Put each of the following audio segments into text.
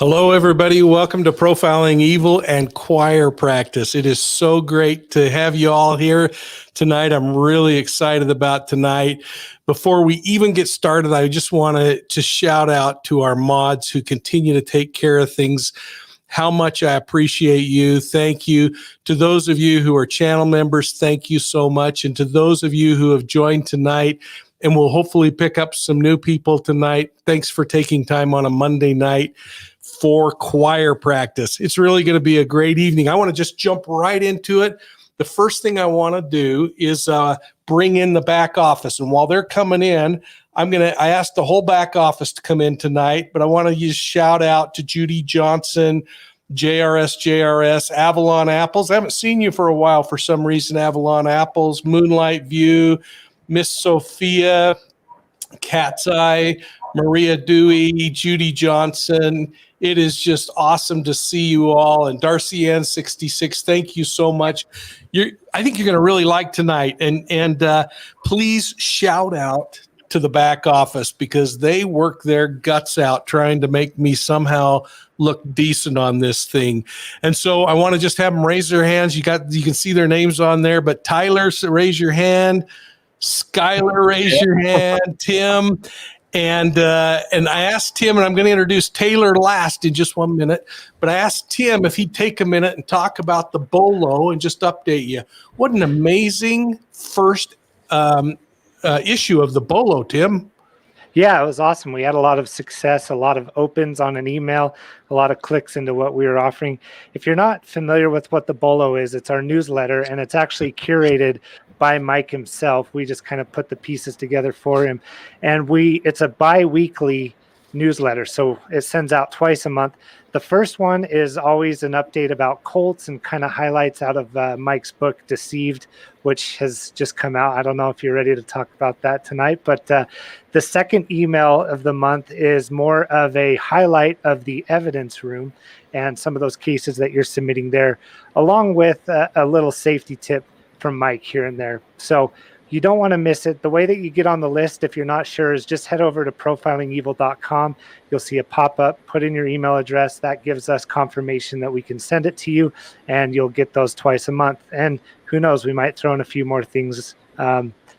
Hello, everybody. Welcome to Profiling Evil and Choir Practice. It is so great to have you all here tonight. I'm really excited about tonight. Before we even get started, I just want to shout out to our mods who continue to take care of things. How much I appreciate you. Thank you. To those of you who are channel members, thank you so much. And to those of you who have joined tonight, and we'll hopefully pick up some new people tonight, thanks for taking time on a Monday night for choir practice. It's really going to be a great evening. I want to just jump right into it. The first thing I want to do is bring in the back office. And while they're coming in, I asked the whole back office to come in tonight, but I want to just shout out to Judy Johnson, JRS, Avalon Apples. I haven't seen you for a while for some reason, Avalon Apples, Moonlight View, Miss Sophia, Cat's Eye, Maria Dewey, Judy Johnson. It is just awesome to see you all. And Darcy Ann 66, thank you so much. I think you're going to really like tonight. And please shout out to the back office because they work their guts out trying to make me somehow look decent on this thing. And so I want to just have them raise their hands. You can see their names on there, but Tyler, raise your hand. Skylar, raise your hand. Tim. And I asked Tim, and I'm going to introduce Tayler last in just 1 minute, but I asked Tim if he'd take a minute and talk about the Bolo and just update you. What an amazing first issue of the Bolo, Tim. Yeah, it was awesome. We had a lot of success, a lot of opens on an email, a lot of clicks into what we were offering. If you're not familiar with what the Bolo is, it's our newsletter, and it's actually curated by Mike himself. We just kind of put the pieces together for him. And it's a bi-weekly newsletter, so it sends out twice a month. The first one is always an update about cults and kind of highlights out of Mike's book, Deceived, which has just come out. I don't know if you're ready to talk about that tonight, but the second email of the month is more of a highlight of the evidence room and some of those cases that you're submitting there, along with a little safety tip from Mike here and there. So you don't want to miss it. The way that you get on the list, if you're not sure, is just head over to profilingevil.com. You'll see a pop-up, put in your email address. That gives us confirmation that we can send it to you, and you'll get those twice a month. And who knows, we might throw in a few more things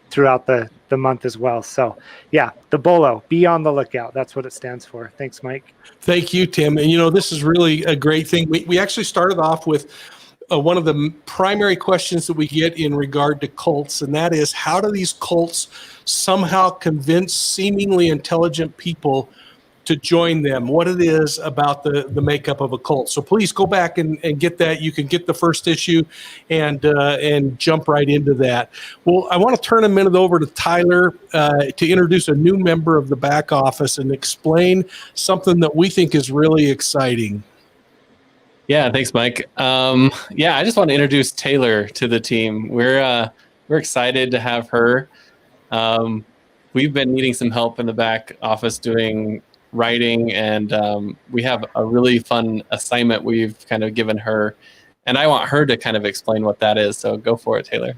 throughout the month as well. So yeah, the Bolo, be on the lookout. That's what it stands for. Thanks, Mike. Thank you, Tim. And this is really a great thing. We actually started off with one of the primary questions that we get in regard to cults, and that is, how do these cults somehow convince seemingly intelligent people to join them? What it is about the makeup of a cult. So please go back and get that. You can get the first issue and jump right into that. Well, I want to turn a minute over to Tyler to introduce a new member of the back office and explain something that we think is really exciting. Yeah, thanks, Mike. I just want to introduce Tayler to the team. We're excited to have her. We've been needing some help in the back office doing writing, and we have a really fun assignment we've kind of given her, and I want her to kind of explain what that is. So go for it, Tayler.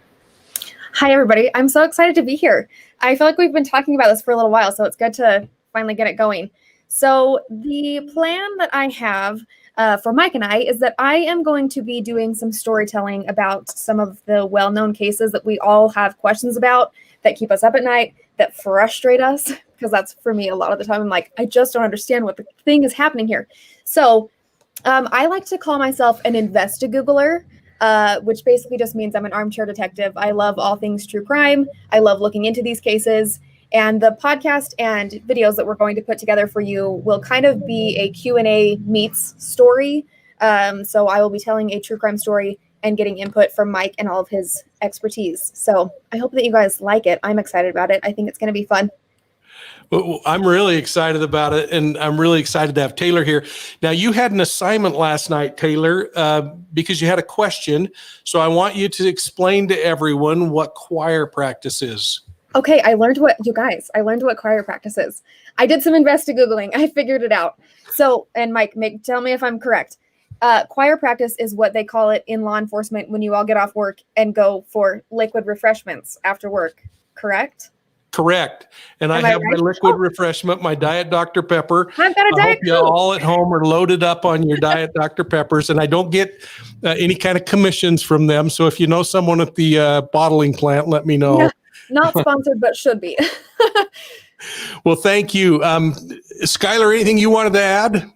Hi, everybody. I'm so excited to be here. I feel like we've been talking about this for a little while, so it's good to finally get it going. So the plan that I have for Mike and I is that I am going to be doing some storytelling about some of the well-known cases that we all have questions about, that keep us up at night, that frustrate us, because that's for me a lot of the time. I'm like, I just don't understand what the thing is happening here. So I like to call myself an investigoogler, which basically just means I'm an armchair detective. I love all things true crime. I love looking into these cases. And the podcast and videos that we're going to put together for you will kind of be a Q&A meets story. So I will be telling a true crime story and getting input from Mike and all of his expertise. So I hope that you guys like it. I'm excited about it. I think it's going to be fun. Well, I'm really excited about it, and I'm really excited to have Tayler here. Now, you had an assignment last night, Tayler, because you had a question. So I want you to explain to everyone what choir practice is. Okay, I learned what choir practice is. I did some Investigoogling. I figured it out. So, and Mike, tell me if I'm correct. Choir practice is what they call it in law enforcement when you all get off work and go for liquid refreshments after work, correct? Correct. And I Am I have my right? liquid refreshment, my Diet Dr. Pepper. I've got a I hope Diet you Coke. all at home are loaded up on your Diet Dr. Peppers, and I don't get any kind of commissions from them. So if you know someone at the bottling plant, let me know. Yeah, not sponsored, but should be. Well, thank you. Skylar, anything you wanted to add?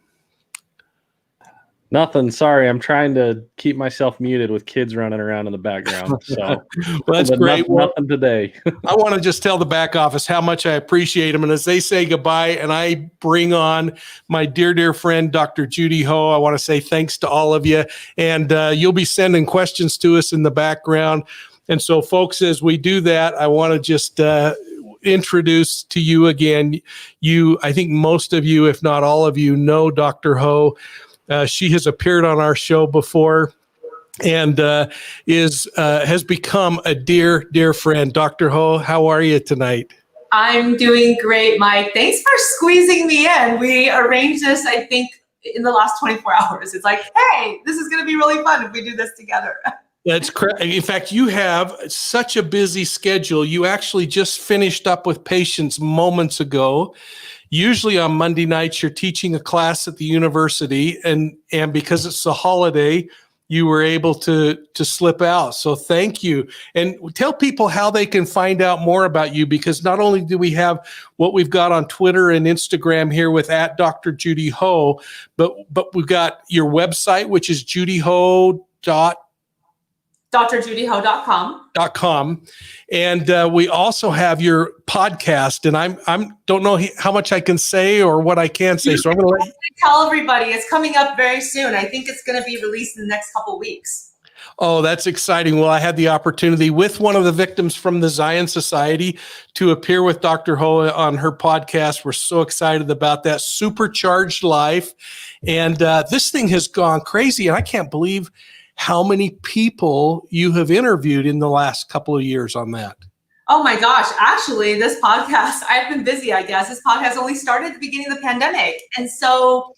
Nothing. Sorry, I'm trying to keep myself muted with kids running around in the background. So, Well, that's but great. Well, nothing today. I want to just tell the back office how much I appreciate them. And as they say goodbye and I bring on my dear, dear friend, Dr. Judy Ho, I want to say thanks to all of you. And you'll be sending questions to us in the background. And so, folks, as we do that, I want to just introduce to you again. I think most of you, if not all of you, know Dr. Ho. She has appeared on our show before and has become a dear, dear friend. Dr. Ho, how are you tonight? I'm doing great, Mike. Thanks for squeezing me in. We arranged this, I think, in the last 24 hours. It's like, hey, this is going to be really fun if we do this together. That's correct. In fact, you have such a busy schedule. You actually just finished up with patients moments ago. Usually on Monday nights, you're teaching a class at the university, and because it's a holiday, you were able to slip out. So thank you. And tell people how they can find out more about you, because not only do we have what we've got on Twitter and Instagram here with @Dr. Judy Ho, but we've got your website, which is drjudyho.com. And we also have your podcast, and I'm don't know how much I can say or what I can say. So I'm going to tell everybody it's coming up very soon. I think it's going to be released in the next couple of weeks. Oh, that's exciting. Well, I had the opportunity with one of the victims from the Zion Society to appear with Dr. Ho on her podcast. We're so excited about that. Supercharged Life. And this thing has gone crazy, and I can't believe how many people you have interviewed in the last couple of years on that. Oh my gosh. Actually, this podcast, I've been busy, I guess. This podcast only started at the beginning of the pandemic. And so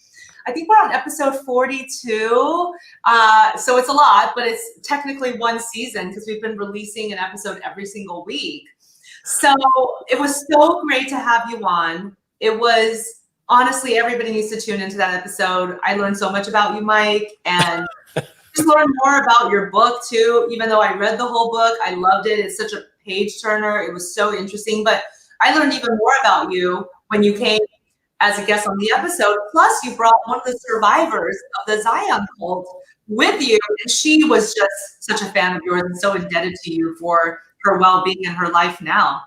I think we're on episode 42. So it's a lot, but it's technically one season because we've been releasing an episode every single week. So it was so great to have you on. It was, honestly, everybody needs to tune into that episode. I learned so much about you, Mike, and just learn more about your book too. Even though I read the whole book, I loved it. It's such a page turner. It was so interesting. But I learned even more about you when you came as a guest on the episode. Plus, you brought one of the survivors of the Zion cult with you, and she was just such a fan of yours and so indebted to you for her well-being and her life now.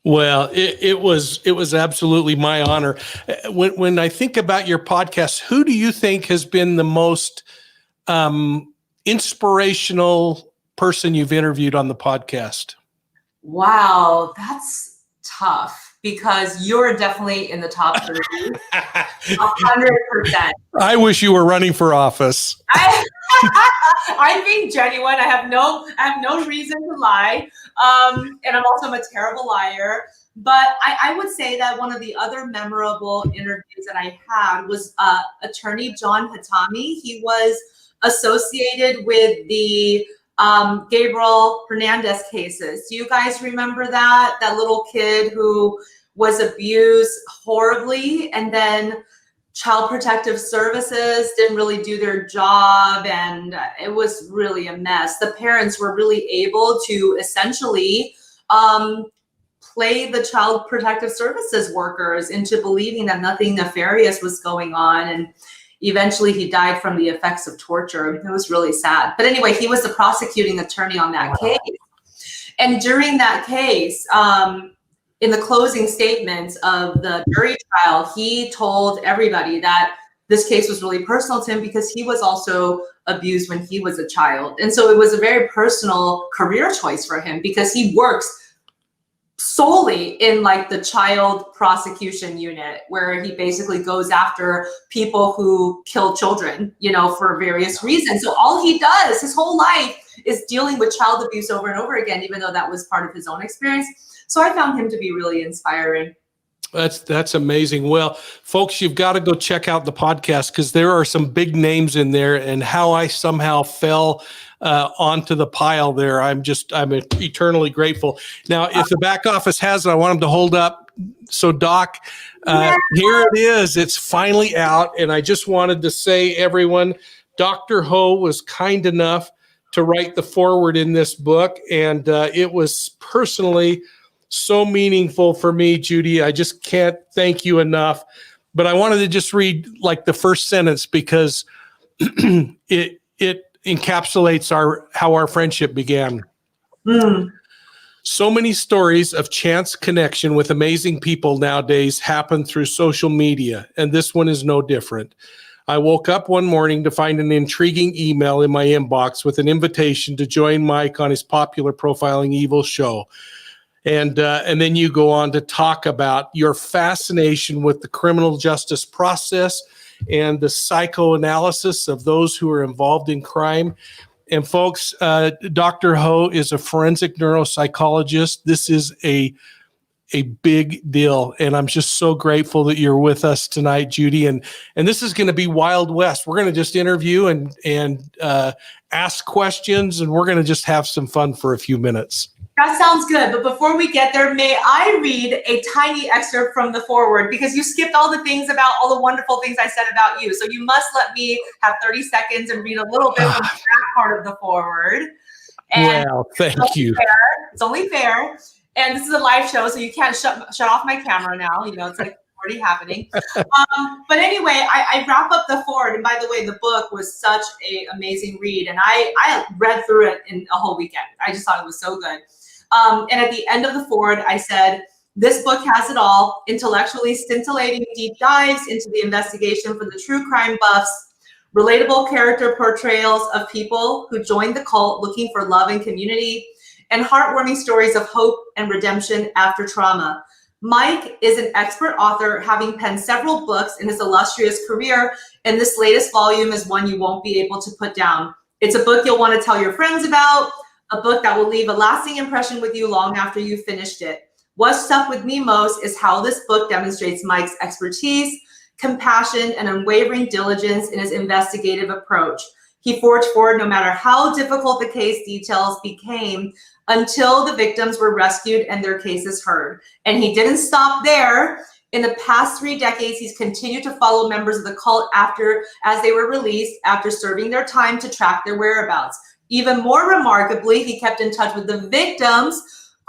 Well, it was absolutely my honor. When I think about your podcast, who do you think has been the most inspirational person you've interviewed on the podcast? Wow, that's tough because you're definitely in the top 30. 100%. I wish you were running for office. I'm being genuine. I have no reason to lie. And I'm also a terrible liar. But I would say that one of the other memorable interviews that I had was attorney John Hatami. He was associated with the Gabriel Hernandez cases. Do you guys remember that little kid who was abused horribly, and then Child Protective Services didn't really do their job, and it was really a mess. The parents were really able to essentially play the Child Protective Services workers into believing that nothing nefarious was going on, and eventually he died from the effects of torture. It was really sad. But anyway, he was the prosecuting attorney on that case. And during that case, in the closing statements of the jury trial, he told everybody that this case was really personal to him because he was also abused when he was a child. And so it was a very personal career choice for him because he works solely in like the child prosecution unit, where he basically goes after people who kill children, for various reasons. So all he does his whole life is dealing with child abuse over and over again, even though that was part of his own experience. So I found him to be really inspiring. That's amazing. Well, folks, you've got to go check out the podcast because there are some big names in there, and how I somehow fell onto the pile there. I'm eternally grateful. Now, if the back office has it, I want them to hold up. So, Doc, here it is. It's finally out, and I just wanted to say, everyone, Dr. Ho was kind enough to write the foreword in this book, and it was personally so meaningful for me, Judy. I just can't thank you enough. But I wanted to just read like the first sentence because it encapsulates how our friendship began. So many stories of chance connection with amazing people nowadays happen through social media, and this one is no different. I woke up one morning to find an intriguing email in my inbox with an invitation to join Mike on his popular Profiling Evil show. And then you go on to talk about your fascination with the criminal justice process and the psychoanalysis of those who are involved in crime. And folks, Dr. Ho is a forensic neuropsychologist. This is a big deal. And I'm just so grateful that you're with us tonight, Judy. And this is going to be Wild West. We're going to just interview and ask questions, and we're going to just have some fun for a few minutes. That sounds good. But before we get there, may I read a tiny excerpt from the foreword, because you skipped all the things about all the wonderful things I said about you. So you must let me have 30 seconds and read a little bit from that part of the foreword. And well, thank you. It's only fair. And this is a live show, so you can't shut off my camera now. You know, it's like already happening. But anyway, I wrap up the foreword. And by the way, the book was such an amazing read. And I read through it in a whole weekend. I just thought it was so good. And at the end of the foreword, I said, this book has it all: intellectually scintillating deep dives into the investigation for the true crime buffs, relatable character portrayals of people who joined the cult looking for love and community, and heartwarming stories of hope and redemption after trauma. Mike is an expert author, having penned several books in his illustrious career, and this latest volume is one you won't be able to put down. It's a book you'll want to tell your friends about, a book that will leave a lasting impression with you long after you've finished it. What stuck with me most is how this book demonstrates Mike's expertise, compassion, and unwavering diligence in his investigative approach. He forged forward no matter how difficult the case details became, until the victims were rescued and their cases heard. And he didn't stop there. In the past 3 decades, he's continued to follow members of the cult as they were released after serving their time to track their whereabouts. Even more remarkably, he kept in touch with the victims,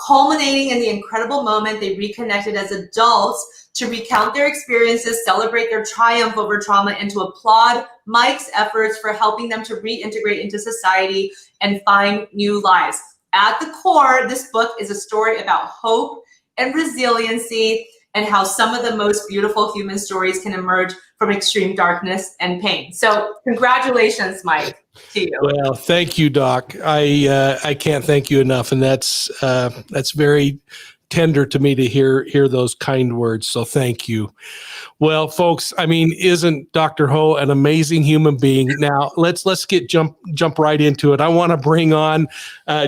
culminating in the incredible moment they reconnected as adults to recount their experiences, celebrate their triumph over trauma, and to applaud Mike's efforts for helping them to reintegrate into society and find new lives. At the core, this book is a story about hope and resiliency, and how some of the most beautiful human stories can emerge from extreme darkness and pain. So congratulations, Mike, to you. Well, thank you, Doc. I can't thank you enough, and that's very tender to me to hear those kind words. So thank you. Well, folks, I mean, isn't Dr. Ho an amazing human being? Now let's jump right into it. I want to bring on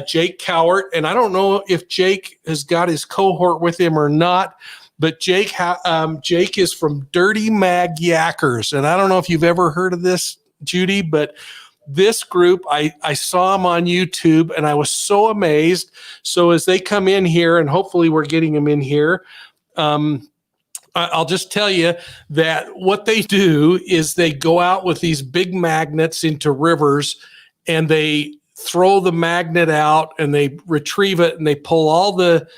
Jake Cowart, and I don't know if Jake has got his cohort with him or not. But Jake is from DirtyMagYankers, and I don't know if you've ever heard of this, Judy, but this group, I saw them on YouTube, and I was so amazed. So as they come in here, and hopefully we're getting them in here, I'll just tell you that what they do is they go out with these big magnets into rivers, and they throw the magnet out, and they retrieve it, and they pull all the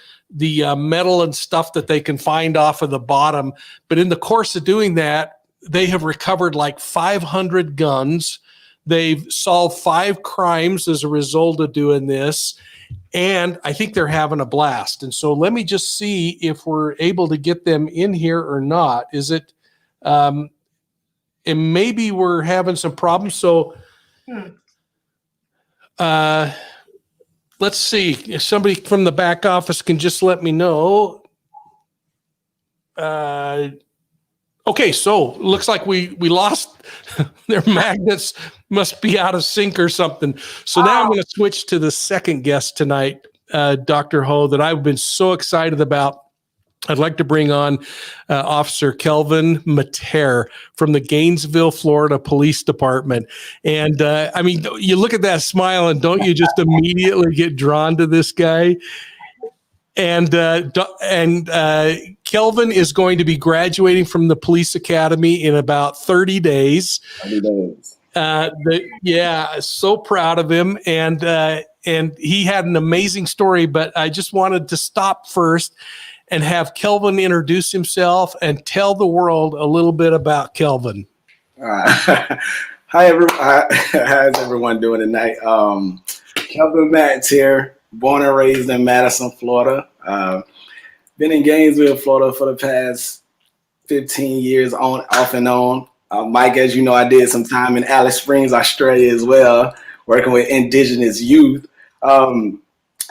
metal and stuff that they can find off of the bottom. But in the course of doing that, they have recovered like 500 guns. They've solved 5 crimes as a result of doing this. And I think they're having a blast. And so let me just see if we're able to get them in here or not. Is it, and maybe we're having some problems. So, let's see if somebody from the back office can just let me know. Okay, so looks like we lost their magnets, must be out of sync or something. So now I'm going to switch to the second guest tonight, Dr. Ho, that I've been so excited about. I'd like to bring on Officer Kelvin Mattair from the Gainesville, Florida Police Department. And I mean, you look at that smile and don't you just immediately get drawn to this guy? And Kelvin is going to be graduating from the police academy in about 30 days. 30 days. So proud of him. And he had an amazing story, but I just wanted to stop first and have Kelvin introduce himself and tell the world a little bit about Kelvin. How's everyone doing tonight? Kelvin Mattair, born and raised in Madison, Florida. Been in Gainesville, Florida for the past 15 years, off and on. Mike, as you know, I did some time in Alice Springs, Australia as well, working with indigenous youth. And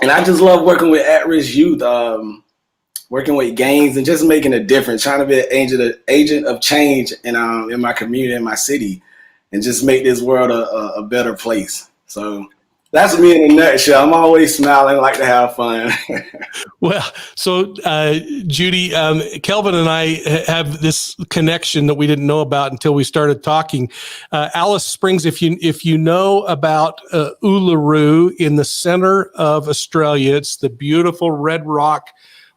I just love working with at-risk youth, working with gangs and just making a difference, trying to be an agent of change in my community, in my city, and just make this world a better place. So that's me in a nutshell. I'm always smiling, like to have fun. Well, so Judy, Kelvin and I have this connection that we didn't know about until we started talking. Alice Springs, if you know about Uluru in the center of Australia, it's the beautiful red rock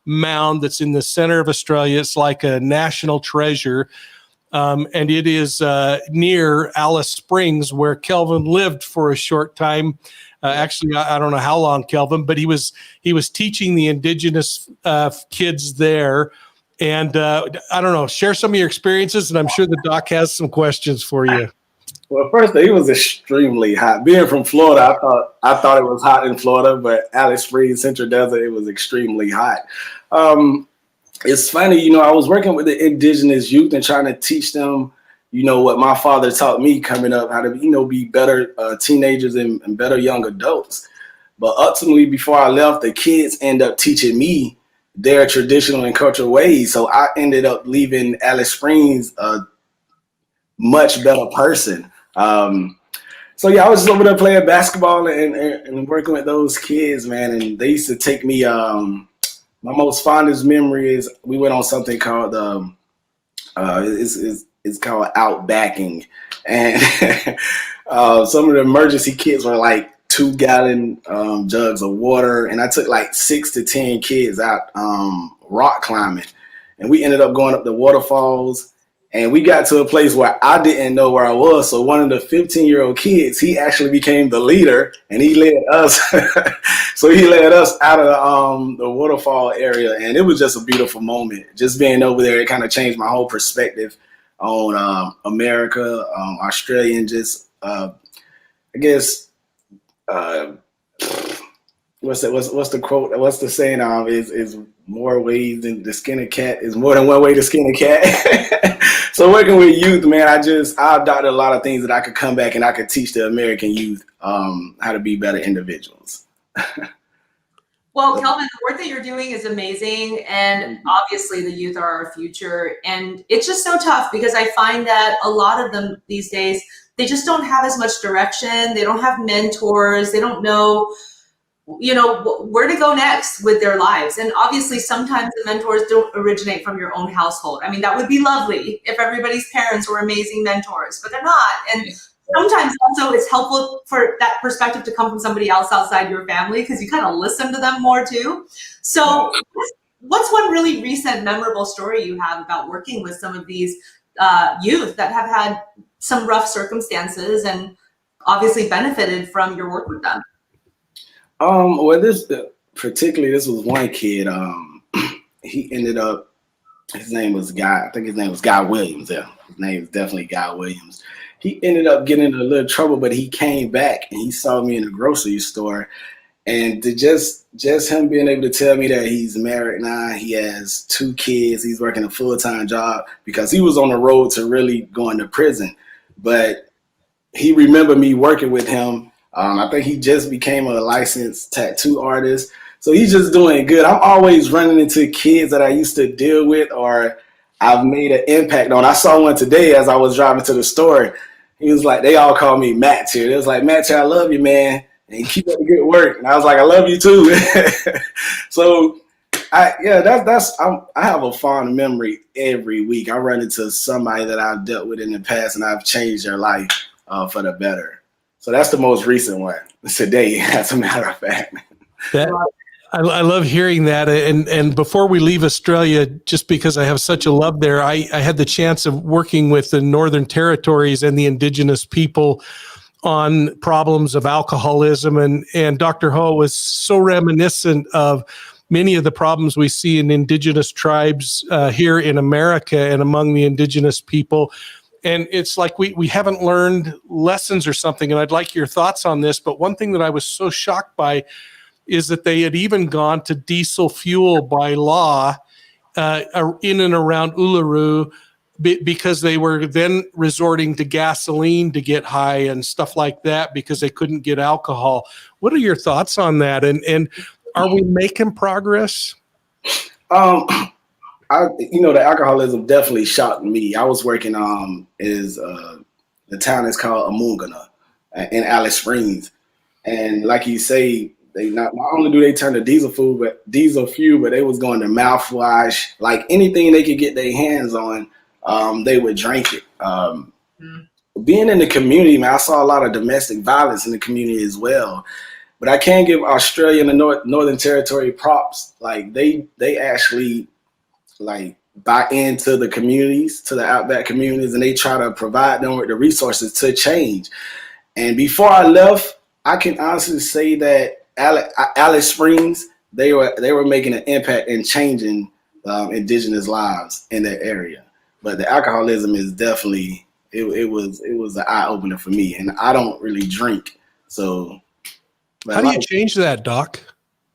mound that's in the center of Australia. It's like a national treasure. And it is near Alice Springs, where Kelvin lived for a short time. Actually, I don't know how long, Kelvin, but he was teaching the indigenous kids there. And I don't know, share some of your experiences, and I'm sure the doc has some questions for you. Well, first, it was extremely hot. Being from Florida, I thought it was hot in Florida, but Alice Springs, Central Desert, it was extremely hot. It's funny, I was working with the indigenous youth and trying to teach them, what my father taught me coming up, how to, be better teenagers and better young adults. But ultimately, before I left, the kids end up teaching me their traditional and cultural ways. So I ended up leaving Alice Springs a much better person. So yeah, I was just over there playing basketball and working with those kids, man. And they used to take me, my most fondest memory is we went on something called it's called outbacking, and some of the emergency kits were like 2-gallon jugs of water, and I took like 6 to 10 kids out rock climbing, and we ended up going up the waterfalls. And we got to a place where I didn't know where I was. So one of the 15-year-old kids, he actually became the leader, and he led us. So he led us out of the waterfall area, and it was just a beautiful moment. Just being over there, it kind of changed my whole perspective on America, Australia, and just I guess what's the quote? What's the saying? Is more ways than the skin of cat is more than one way to skin a cat. So working with youth, man, I adopted a lot of things that I could come back and I could teach the American youth how to be better individuals. Well, Kelvin, the work that you're doing is amazing. And obviously the youth are our future. And it's just so tough because I find that a lot of them these days, they just don't have as much direction. They don't have mentors. They don't know, where to go next with their lives. And obviously sometimes the mentors don't originate from your own household. I mean, that would be lovely if everybody's parents were amazing mentors, but they're not. And sometimes also it's helpful for that perspective to come from somebody else outside your family because you kind of listen to them more too. So what's one really recent memorable story you have about working with some of these youth that have had some rough circumstances and obviously benefited from your work with them? Well, this was one kid. He ended up, his name was Guy. I think his name was Guy Williams. Yeah, his name is definitely Guy Williams. He ended up getting in a little trouble, but he came back and he saw me in the grocery store. And to just him being able to tell me that he's married now, he has 2 kids, he's working a full-time job because he was on the road to really going to prison. But he remembered me working with him. I think he just became a licensed tattoo artist. So he's just doing good. I'm always running into kids that I used to deal with or I've made an impact on. I saw one today as I was driving to the store. He was like, they all call me Mattair. It was like, Mattair, I love you, man. And keep up the good work. And I was like, I love you too. So I have a fond memory every week. I run into somebody that I've dealt with in the past, and I've changed their life for the better. So that's the most recent one today, as a matter of fact. I love hearing that. And before we leave Australia, just because I have such a love there, I had the chance of working with the Northern Territories and the Indigenous people on problems of alcoholism. And Dr. Ho was so reminiscent of many of the problems we see in Indigenous tribes here in America and among the Indigenous people. And it's like we haven't learned lessons or something. And I'd like your thoughts on this. But one thing that I was so shocked by is that they had even gone to diesel fuel by law in and around Uluru because they were then resorting to gasoline to get high and stuff like that because they couldn't get alcohol. What are your thoughts on that? And are we making progress? The alcoholism definitely shocked me. I was working the town is called Amungana in Alice Springs, and like you say, they not only do they turn to diesel fuel, but they was going to mouthwash, like anything they could get their hands on, they would drink it. Being in the community, man, I saw a lot of domestic violence in the community as well. But I can give Australia and the Northern Territory props. Like they actually like buy into the communities, to the outback communities, and they try to provide them with the resources to change. And before I left, I can honestly say that Alice Springs, they were making an impact in changing Indigenous lives in that area. But the alcoholism is definitely it was an eye opener for me, and I don't really drink. So how do you change that, Doc?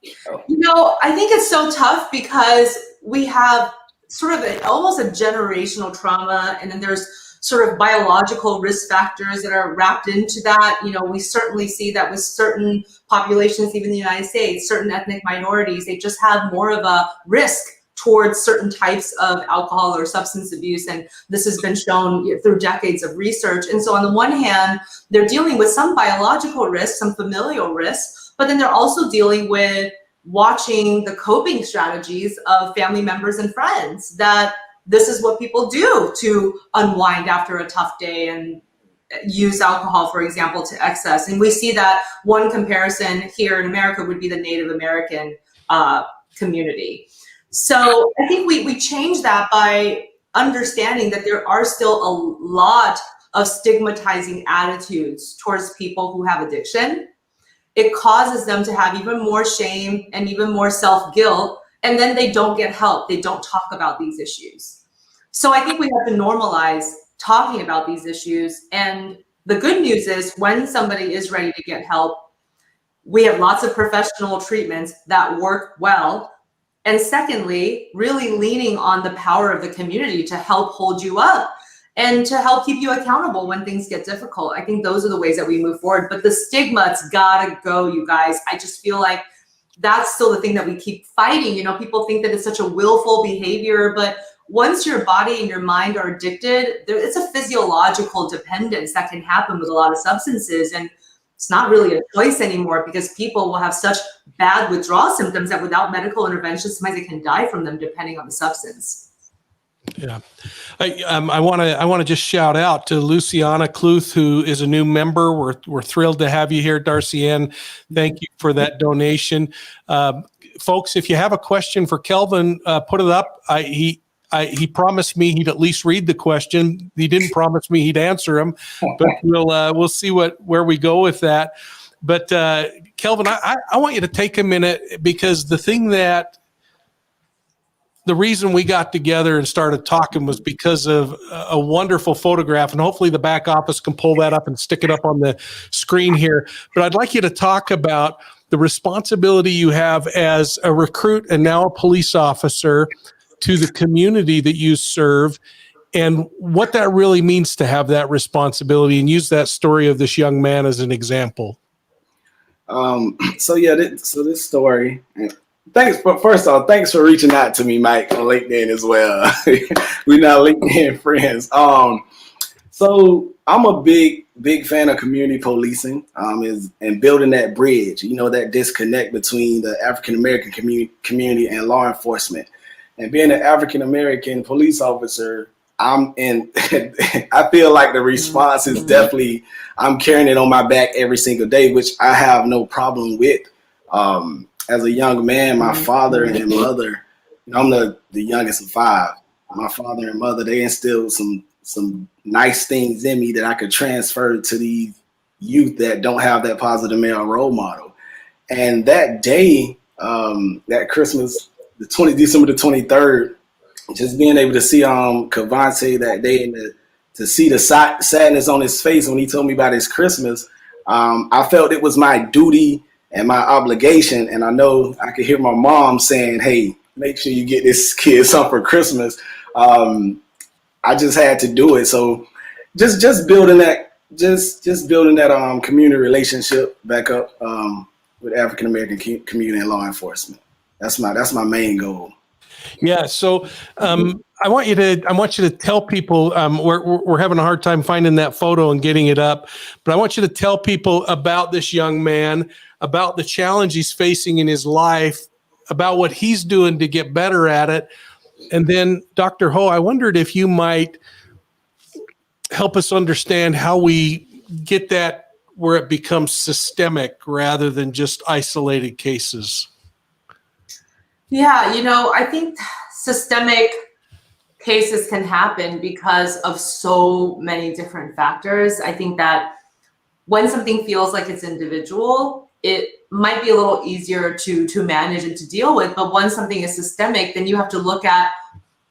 I think it's so tough because we have sort of almost a generational trauma, and then there's sort of biological risk factors that are wrapped into that. We certainly see that with certain populations, even in the United States, certain ethnic minorities, they just have more of a risk towards certain types of alcohol or substance abuse. And this has been shown through decades of research. And so on the one hand, they're dealing with some biological risks, some familial risks, but then they're also dealing with watching the coping strategies of family members and friends, that this is what people do to unwind after a tough day and use alcohol, for example, to excess. And we see that one comparison here in America would be the Native American community. So I think we change that by understanding that there are still a lot of stigmatizing attitudes towards people who have addiction. It causes them to have even more shame and even more self-guilt, and then they don't get help. They don't talk about these issues. So I think we have to normalize talking about these issues. And the good news is when somebody is ready to get help, we have lots of professional treatments that work well. And secondly, really leaning on the power of the community to help hold you up and to help keep you accountable when things get difficult. I think those are the ways that we move forward. But the stigma's gotta go, you guys. I just feel like that's still the thing that we keep fighting. People think that it's such a willful behavior, but once your body and your mind are addicted, it's a physiological dependence that can happen with a lot of substances. And it's not really a choice anymore because people will have such bad withdrawal symptoms that without medical intervention, sometimes they can die from them depending on the substance. Yeah. I want to just shout out to Luciana Kluth, who is a new member. We're thrilled to have you here, Darcy Ann. Thank you for that donation. Folks, if you have a question for Kelvin, put it up. He promised me he'd at least read the question. He didn't promise me he'd answer them, but we'll see where we go with that. But Kelvin, I want you to take a minute, because the reason we got together and started talking was because of a wonderful photograph, and hopefully the back office can pull that up and stick it up on the screen here. But I'd like you to talk about the responsibility you have as a recruit and now a police officer to the community that you serve, and what that really means to have that responsibility, and use that story of this young man as an example. This story. Thanks, but first off, thanks for reaching out to me, Mike, on LinkedIn as well. We're now LinkedIn friends. So I'm a big fan of community policing, and building that bridge, that disconnect between the African American community and law enforcement. And being an African American police officer, I feel like the response is definitely, I'm carrying it on my back every single day, which I have no problem with. As a young man, my father and mother, I'm the youngest of 5. My father and mother, they instilled some nice things in me that I could transfer to these youth that don't have that positive male role model. And that day, that Christmas, December the 23rd, just being able to see Cavante that day and to see the sadness on his face when he told me about his Christmas, I felt it was my duty and my obligation. And I know I could hear my mom saying, "Hey, make sure you get this kid something for Christmas." I just had to do it. So just building that, just building that community relationship back up with African American community and law enforcement. That's my main goal. Yeah. So I want you to tell people, we're having a hard time finding that photo and getting it up, but I want you to tell people about this young man, about the challenge he's facing in his life, about what he's doing to get better at it. And then, Dr. Ho, I wondered if you might help us understand how we get that where it becomes systemic rather than just isolated cases. Yeah, I think systemic cases can happen because of so many different factors. I think that when something feels like it's individual, it might be a little easier to manage and to deal with. But when something is systemic, then you have to look at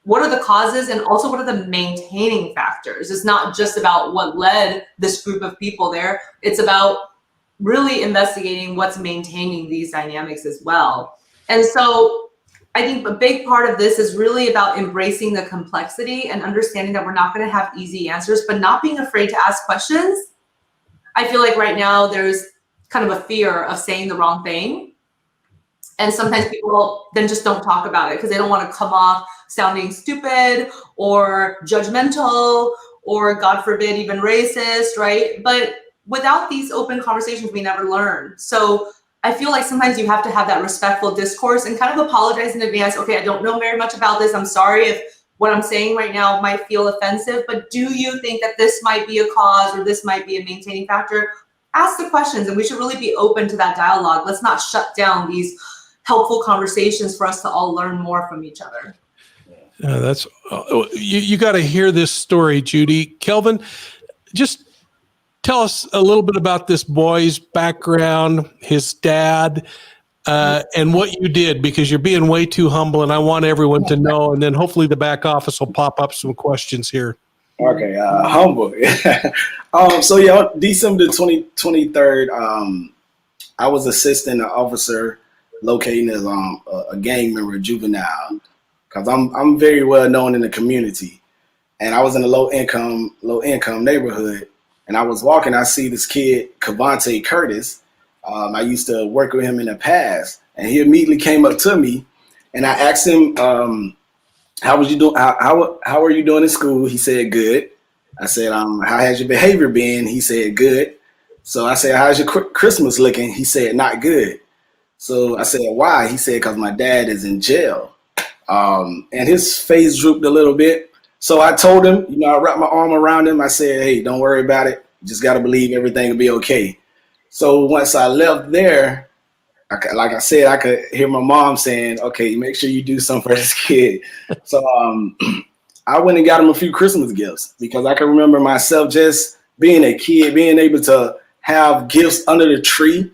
what are the causes and also what are the maintaining factors. It's not just about what led this group of people there. It's about really investigating what's maintaining these dynamics as well. And so I think a big part of this is really about embracing the complexity and understanding that we're not going to have easy answers, but not being afraid to ask questions. I feel like right now there's kind of a fear of saying the wrong thing. And sometimes people then just don't talk about it because they don't want to come off sounding stupid or judgmental or, God forbid, even racist, right? But without these open conversations, we never learn. So I feel like sometimes you have to have that respectful discourse and kind of apologize in advance. Okay, I don't know very much about this. I'm sorry if what I'm saying right now might feel offensive, but do you think that this might be a cause or this might be a maintaining factor? Ask the questions, and we should really be open to that dialogue. Let's not shut down these helpful conversations for us to all learn more from each other. That's you got to hear this story, Judy. Kelvin, just tell us a little bit about this boy's background, his dad, and what you did, because you're being way too humble, and I want everyone to know. And then hopefully the back office will pop up some questions here. Okay, humble. So yeah, December 23rd, I was assisting an officer locating a gang member, juvenile, because I'm very well known in the community, and I was in a low income neighborhood, and I was walking. I see this kid, Cavante Curtis. I used to work with him in the past, and he immediately came up to me, and I asked him, "How was you doing? How are you doing in school?" He said, "Good." I said, "How has your behavior been?" He said, "Good." So I said, "How's your Christmas looking?" He said, "Not good." So I said, "Why?" He said, "Because my dad is in jail." And his face drooped a little bit. So I told him, I wrapped my arm around him. I said, "Hey, don't worry about it. You just got to believe everything will be okay." So once I left there, like I said, I could hear my mom saying, "Okay, make sure you do something for this kid." So I went and got him a few Christmas gifts, because I can remember myself just being a kid, being able to have gifts under the tree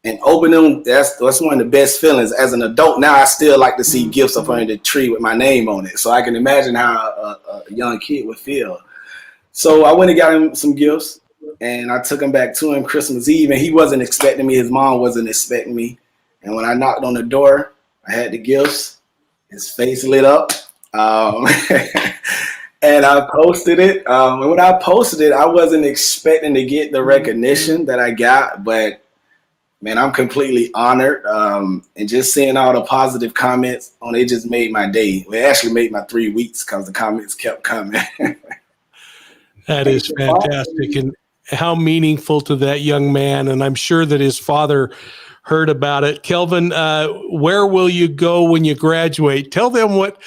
and open them. That's one of the best feelings. As an adult now, I still like to see gifts up under the tree with my name on it. So I can imagine how a young kid would feel. So I went and got him some gifts, and I took him back to him Christmas Eve, and he wasn't expecting me. His mom wasn't expecting me. And when I knocked on the door, I had the gifts. His face lit up. And I posted it. And when I posted it, I wasn't expecting to get the recognition that I got, but man, I'm completely honored. And just seeing all the positive comments on it just made my day. Well, it actually made my 3 weeks, because the comments kept coming. That is fantastic. And how meaningful to that young man. And I'm sure that his father heard about it. Kelvin, where will you go when you graduate? Tell them what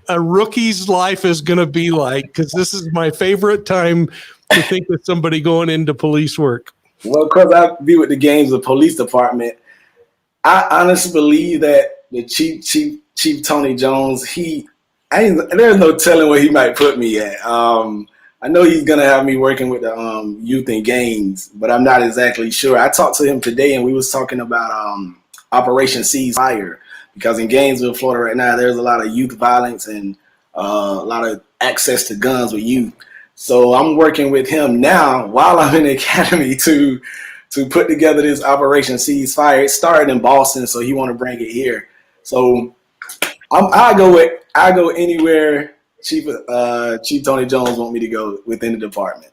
a rookie's life is going to be like, because this is my favorite time to think of somebody going into police work. Well, because I be with the Gainesville Police Department, I honestly believe that the Chief Tony Jones, there's no telling where he might put me at. I know he's gonna have me working with the youth in Gaines, but I'm not exactly sure. I talked to him today, and we was talking about Operation Ceasefire, because in Gainesville, Florida, right now, there's a lot of youth violence and a lot of access to guns with youth. So I'm working with him now while I'm in the academy to put together this Operation Ceasefire. It started in Boston, so he want to bring it here. So I go anywhere Chief Tony Jones want me to go within the department.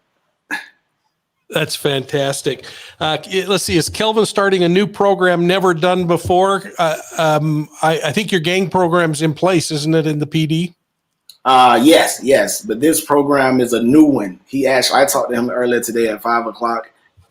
That's fantastic. Let's see. Is Kelvin starting a new program never done before? I think your gang program's in place, isn't it, in the PD? Yes. But this program is a new one. I talked to him earlier today at 5:00,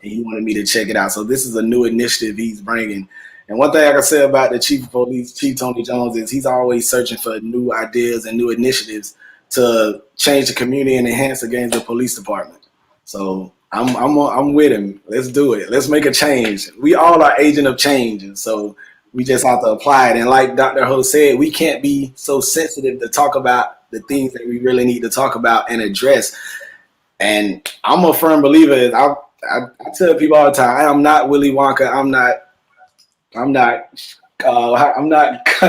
and he wanted me to check it out. So this is a new initiative he's bringing. And one thing I can say about the Chief of Police, Chief Tony Jones, is he's always searching for new ideas and new initiatives to change the community and enhance the Gainesville Police Department. So I'm with him. Let's do it. Let's make a change. We all are agent of change, and so we just have to apply it. And like Dr. Ho said, we can't be so sensitive to talk about the things that we really need to talk about and address. And I'm a firm believer. I tell people all the time, I am not Willy Wonka. I'm not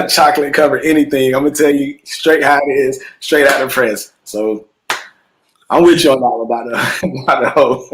chocolate covered anything. I'm gonna tell you straight how it is, straight out the press. So I'm with you on all about the Ho.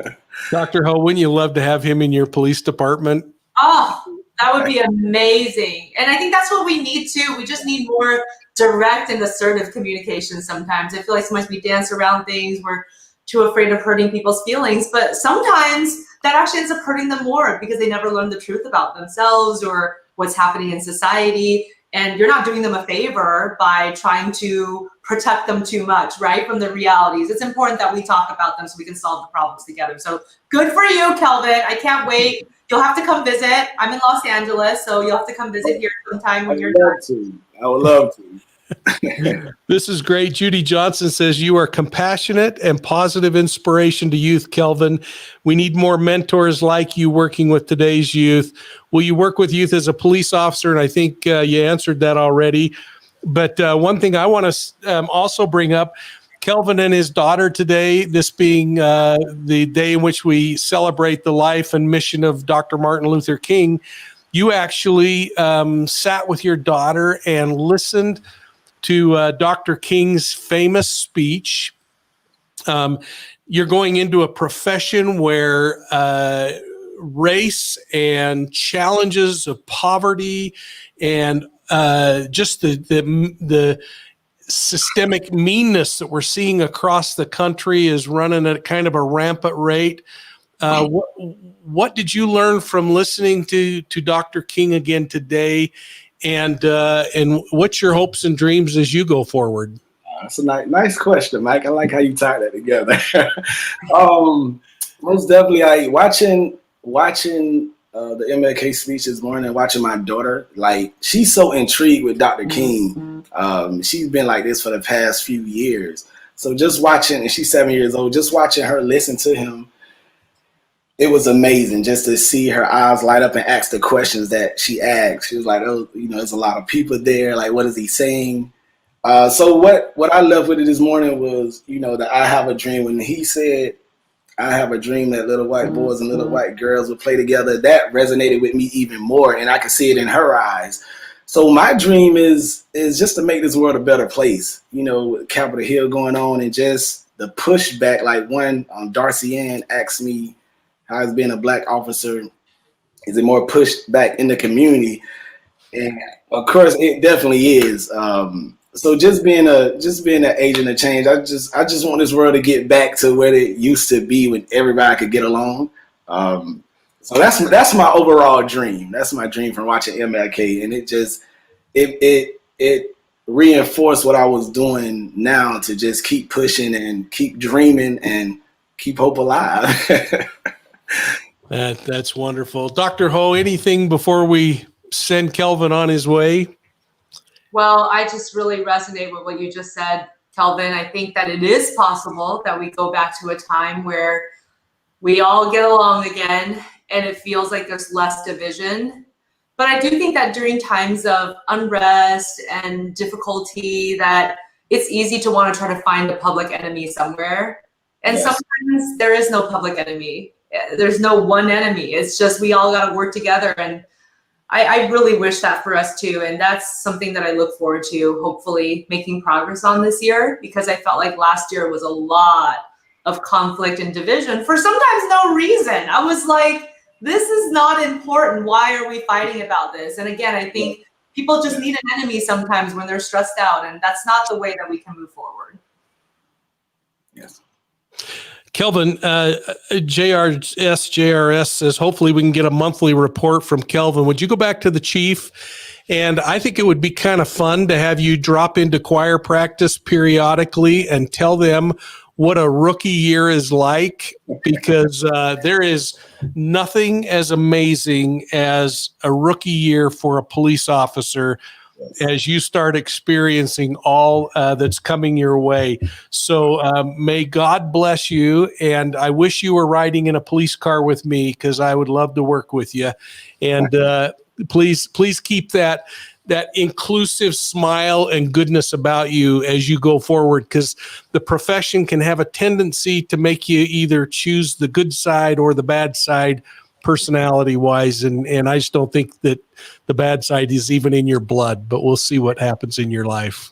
Dr. Ho, wouldn't you love to have him in your police department? Oh, that would be amazing. And I think that's what we need too. We just need more direct and assertive communication sometimes. I feel like sometimes we dance around things. We're too afraid of hurting people's feelings. But sometimes that actually ends up hurting them more because they never learn the truth about themselves or what's happening in society. And you're not doing them a favor by trying to protect them too much, right, from the realities. It's important that we talk about them so we can solve the problems together. So good for you, Kelvin. I can't wait. You'll have to come visit. I'm in Los Angeles, so you'll have to come visit here sometime when you're done. I would love to. This is great. Judy Johnson says you are compassionate and positive inspiration to youth, Kelvin. We need more mentors like you working with today's youth. Will you work with youth as a police officer? And I think you answered that already. But one thing I want to also bring up, Kelvin and his daughter today, this being the day in which we celebrate the life and mission of Dr. Martin Luther King, you actually sat with your daughter and listened to Dr. King's famous speech. You're going into a profession where race and challenges of poverty and just the systemic meanness that we're seeing across the country is running at kind of a rampant rate. What did you learn from listening to Dr. King again today? And what's your hopes and dreams as you go forward? That's a nice question, Mike. I like how you tie that together. Most definitely, watching the MLK speech this morning, watching my daughter, like, she's so intrigued with Dr. King. She's been like this for the past few years. So just watching, and she's 7 years old, just watching her listen to him, it was amazing just to see her eyes light up and ask the questions that she asked. She was like, oh, there's a lot of people there. Like, what is he saying? So what I left with it this morning was, that I have a dream. When he said, I have a dream that little white boys and little white girls would play together, that resonated with me even more. And I could see it in her eyes. So my dream is just to make this world a better place, with Capitol Hill going on, and just the pushback. Like, one, Darcy Ann asked me, how has being a black officer, is it more pushed back in the community? And of course it definitely is. So just being an agent of change, I just want this world to get back to where it used to be when everybody could get along. So that's my overall dream. That's my dream from watching MLK, and it reinforced what I was doing now to just keep pushing and keep dreaming and keep hope alive. That's wonderful. Dr. Ho, anything before we send Kelvin on his way? Well, I just really resonate with what you just said, Kelvin. I think that it is possible that we go back to a time where we all get along again and it feels like there's less division. But I do think that during times of unrest and difficulty that it's easy to want to try to find a public enemy somewhere. And sometimes there is no public enemy. There's no one enemy. It's just we all got to work together. And I really wish that for us too. And that's something that I look forward to hopefully making progress on this year, because I felt like last year was a lot of conflict and division for sometimes no reason. I was like, this is not important. Why are we fighting about this? And again, I think people just need an enemy sometimes when they're stressed out, and that's not the way that we can move forward. Yes. Kelvin, JRS says, hopefully we can get a monthly report from Kelvin. Would you go back to the chief? And I think it would be kind of fun to have you drop into choir practice periodically and tell them what a rookie year is like, because there is nothing as amazing as a rookie year for a police officer as you start experiencing all that's coming your way. So may God bless you. And I wish you were riding in a police car with me, because I would love to work with you. And please keep that inclusive smile and goodness about you as you go forward, because the profession can have a tendency to make you either choose the good side or the bad side personality wise. And I just don't think that the bad side is even in your blood, but we'll see what happens in your life.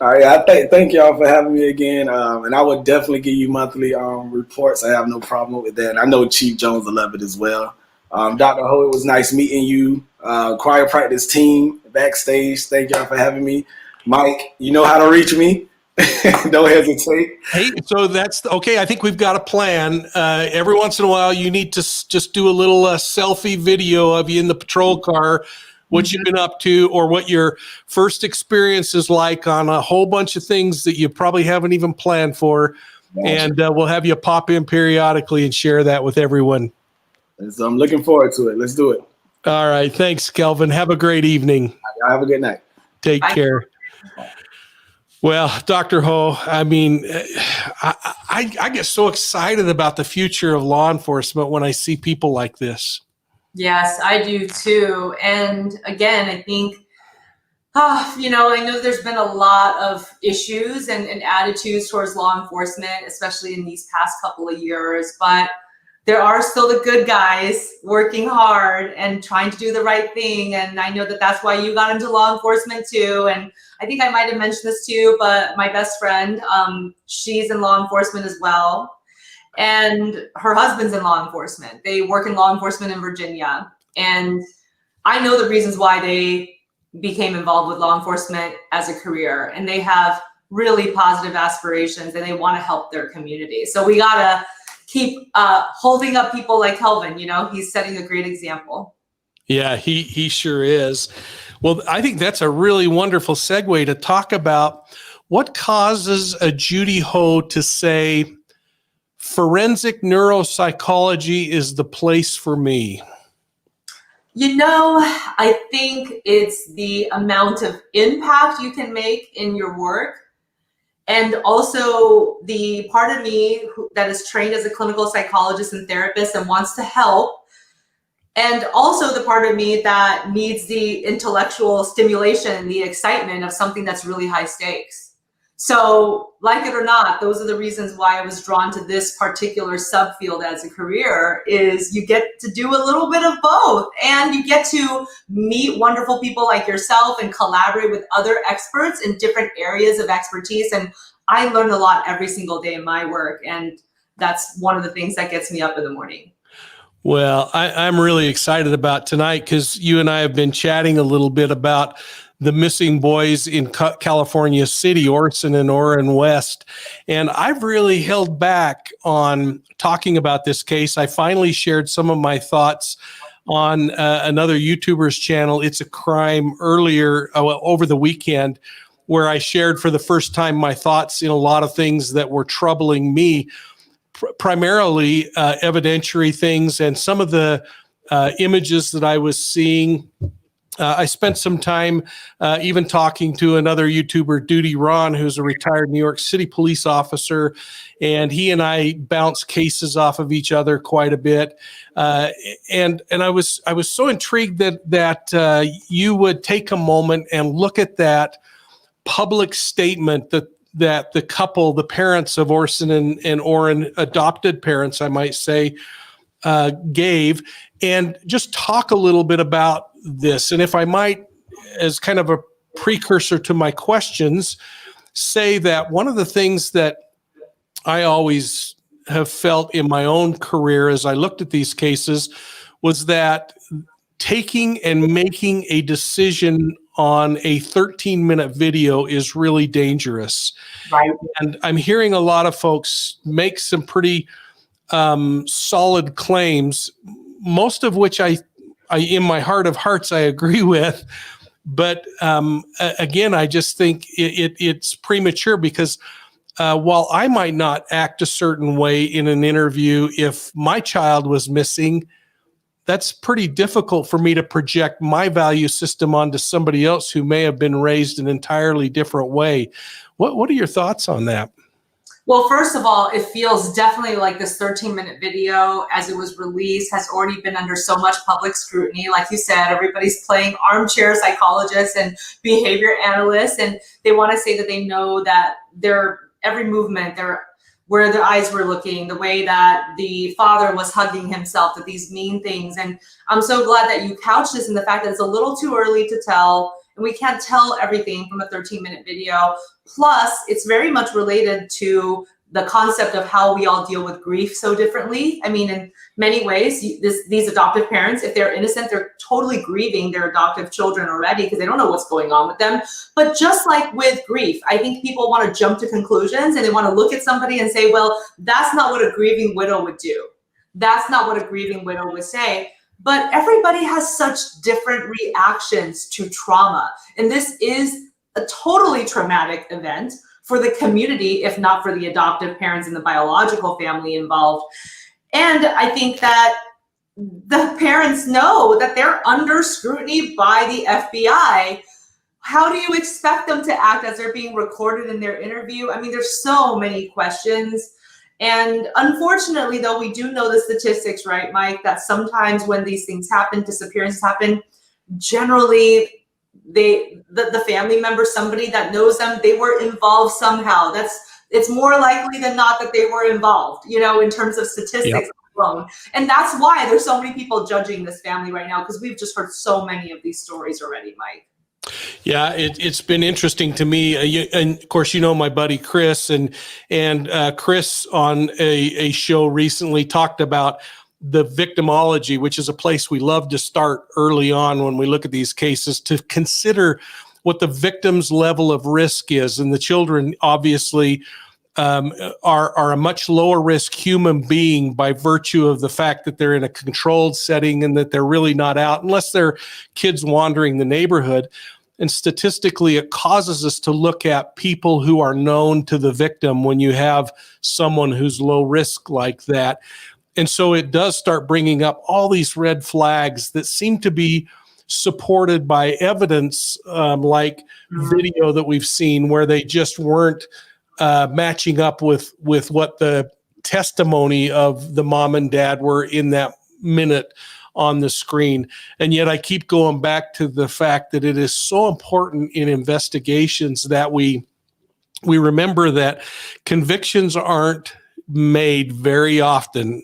All right. Thank y'all for having me again. And I would definitely give you monthly reports. I have no problem with that. And I know Chief Jones will love it as well. Dr. Ho, it was nice meeting you. Choir practice team backstage. Thank y'all for having me. Mike, you know how to reach me. Don't hesitate. Hey, so that's okay. I think we've got a plan. Every once in a while, you need to just do a little selfie video of you in the patrol car, what you've been up to, or what your first experience is like on a whole bunch of things that you probably haven't even planned for. Gotcha. And we'll have you pop in periodically and share that with everyone. So I'm looking forward to it. Let's do it. All right. Thanks, Kelvin. Have a great evening. Have a good night. Take care. Well, Dr. Ho, I mean, I get so excited about the future of law enforcement when I see people like this. Yes, I do too. And again, I think, I know there's been a lot of issues and attitudes towards law enforcement, especially in these past couple of years, but there are still the good guys working hard and trying to do the right thing. And I know that that's why you got into law enforcement too. And I think I might have mentioned this too, but my best friend, she's in law enforcement as well. And her husband's in law enforcement. They work in law enforcement in Virginia. And I know the reasons why they became involved with law enforcement as a career. And they have really positive aspirations and they want to help their community. So we gotta keep holding up people like Kelvin. He's setting a great example. Yeah, he sure is. Well, I think that's a really wonderful segue to talk about what causes a Judy Ho to say, forensic neuropsychology is the place for me. I think it's the amount of impact you can make in your work. And also the part of me that is trained as a clinical psychologist and therapist and wants to help. And also the part of me that needs the intellectual stimulation, the excitement of something that's really high stakes. So like it or not, those are the reasons why I was drawn to this particular subfield as a career, is you get to do a little bit of both and you get to meet wonderful people like yourself and collaborate with other experts in different areas of expertise. And I learn a lot every single day in my work. And that's one of the things that gets me up in the morning. Well, I'm really excited about tonight because you and I have been chatting a little bit about the missing boys in California City, Orson and Orrin West. And I've really held back on talking about this case. I finally shared some of my thoughts on another YouTuber's channel, It's a Crime, earlier over the weekend, where I shared for the first time my thoughts in a lot of things that were troubling me, primarily evidentiary things and some of the images that I was seeing. I spent some time even talking to another YouTuber, Judy Ho, who's a retired New York City police officer, and he and I bounce cases off of each other quite a bit. And I was so intrigued that you would take a moment and look at that public statement that the couple, the parents of Orson and Orrin, adopted parents, I might say, gave, and just talk a little bit about this. And if I might, as kind of a precursor to my questions, say that one of the things that I always have felt in my own career as I looked at these cases was that taking and making a decision on a 13-minute video is really dangerous. Right. And I'm hearing a lot of folks make some pretty solid claims, most of which I in my heart of hearts, I agree with. But again, I just think it's premature because while I might not act a certain way in an interview, if my child was missing, that's pretty difficult for me to project my value system onto somebody else who may have been raised an entirely different way. What are your thoughts on that? Well, first of all, it feels definitely like this 13-minute video, as it was released, has already been under so much public scrutiny. Like you said, everybody's playing armchair psychologists and behavior analysts, and they want to say that they know that their every movement, where their eyes were looking, the way that the father was hugging himself, that these mean things. And I'm so glad that you couched this in the fact that it's a little too early to tell, and we can't tell everything from a 13-minute video. Plus, it's very much related to the concept of how we all deal with grief so differently. I mean, in many ways, these adoptive parents, if they're innocent, they're totally grieving their adoptive children already because they don't know what's going on with them. But just like with grief, I think people want to jump to conclusions and they want to look at somebody and say, well, that's not what a grieving widow would do. That's not what a grieving widow would say. But everybody has such different reactions to trauma. And this is a totally traumatic event for the community, if not for the adoptive parents and the biological family involved. And I think that the parents know that they're under scrutiny by the FBI. How do you expect them to act as they're being recorded in their interview? I mean, there's so many questions. And unfortunately, though, we do know the statistics, right, Mike, that sometimes when these things happen, disappearances happen, generally the family member, somebody that knows them, they were involved somehow. It's more likely than not that they were involved, in terms of statistics alone. And that's why there's so many people judging this family right now, because we've just heard so many of these stories already, Mike. Yeah, it's been interesting to me. And of course, my buddy Chris, and Chris on a show recently talked about the victimology, which is a place we love to start early on when we look at these cases, to consider what the victim's level of risk is. And the children obviously are a much lower risk human being by virtue of the fact that they're in a controlled setting and that they're really not out unless they're kids wandering the neighborhood. And statistically, it causes us to look at people who are known to the victim when you have someone who's low risk like that. And so it does start bringing up all these red flags that seem to be supported by evidence, like video that we've seen where they just weren't matching up with what the testimony of the mom and dad were in that minute on the screen. And yet I keep going back to the fact that it is so important in investigations that we remember that convictions aren't made very often,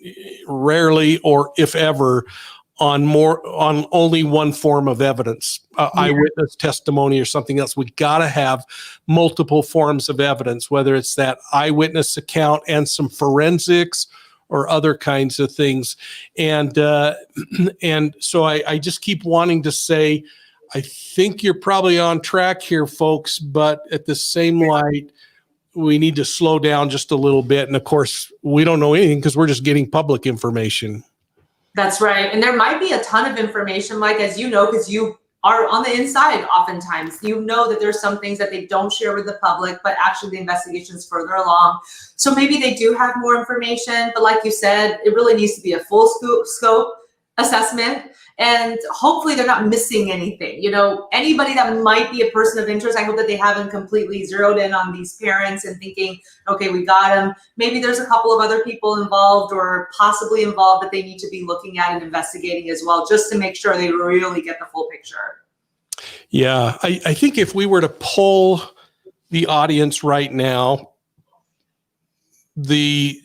rarely or if ever, on only one form of evidence, eyewitness testimony or something else. We got to have multiple forms of evidence, whether it's that eyewitness account and some forensics or other kinds of things. And so I just keep wanting to say, I think you're probably on track here, folks, but at the same light, we need to slow down just a little bit. And of course, we don't know anything because we're just getting public information. That's right. And there might be a ton of information, Mike, as you know, because you are on the inside oftentimes. You know that there's some things that they don't share with the public, but actually the investigation is further along. So maybe they do have more information, but like you said, it really needs to be a full scope assessment. And hopefully they're not missing anything. You know, anybody that might be a person of interest, I hope that they haven't completely zeroed in on these parents and thinking, okay, we got them. Maybe there's a couple of other people involved or possibly involved that they need to be looking at and investigating as well, just to make sure they really get the full picture. Yeah, I think if we were to poll the audience right now, the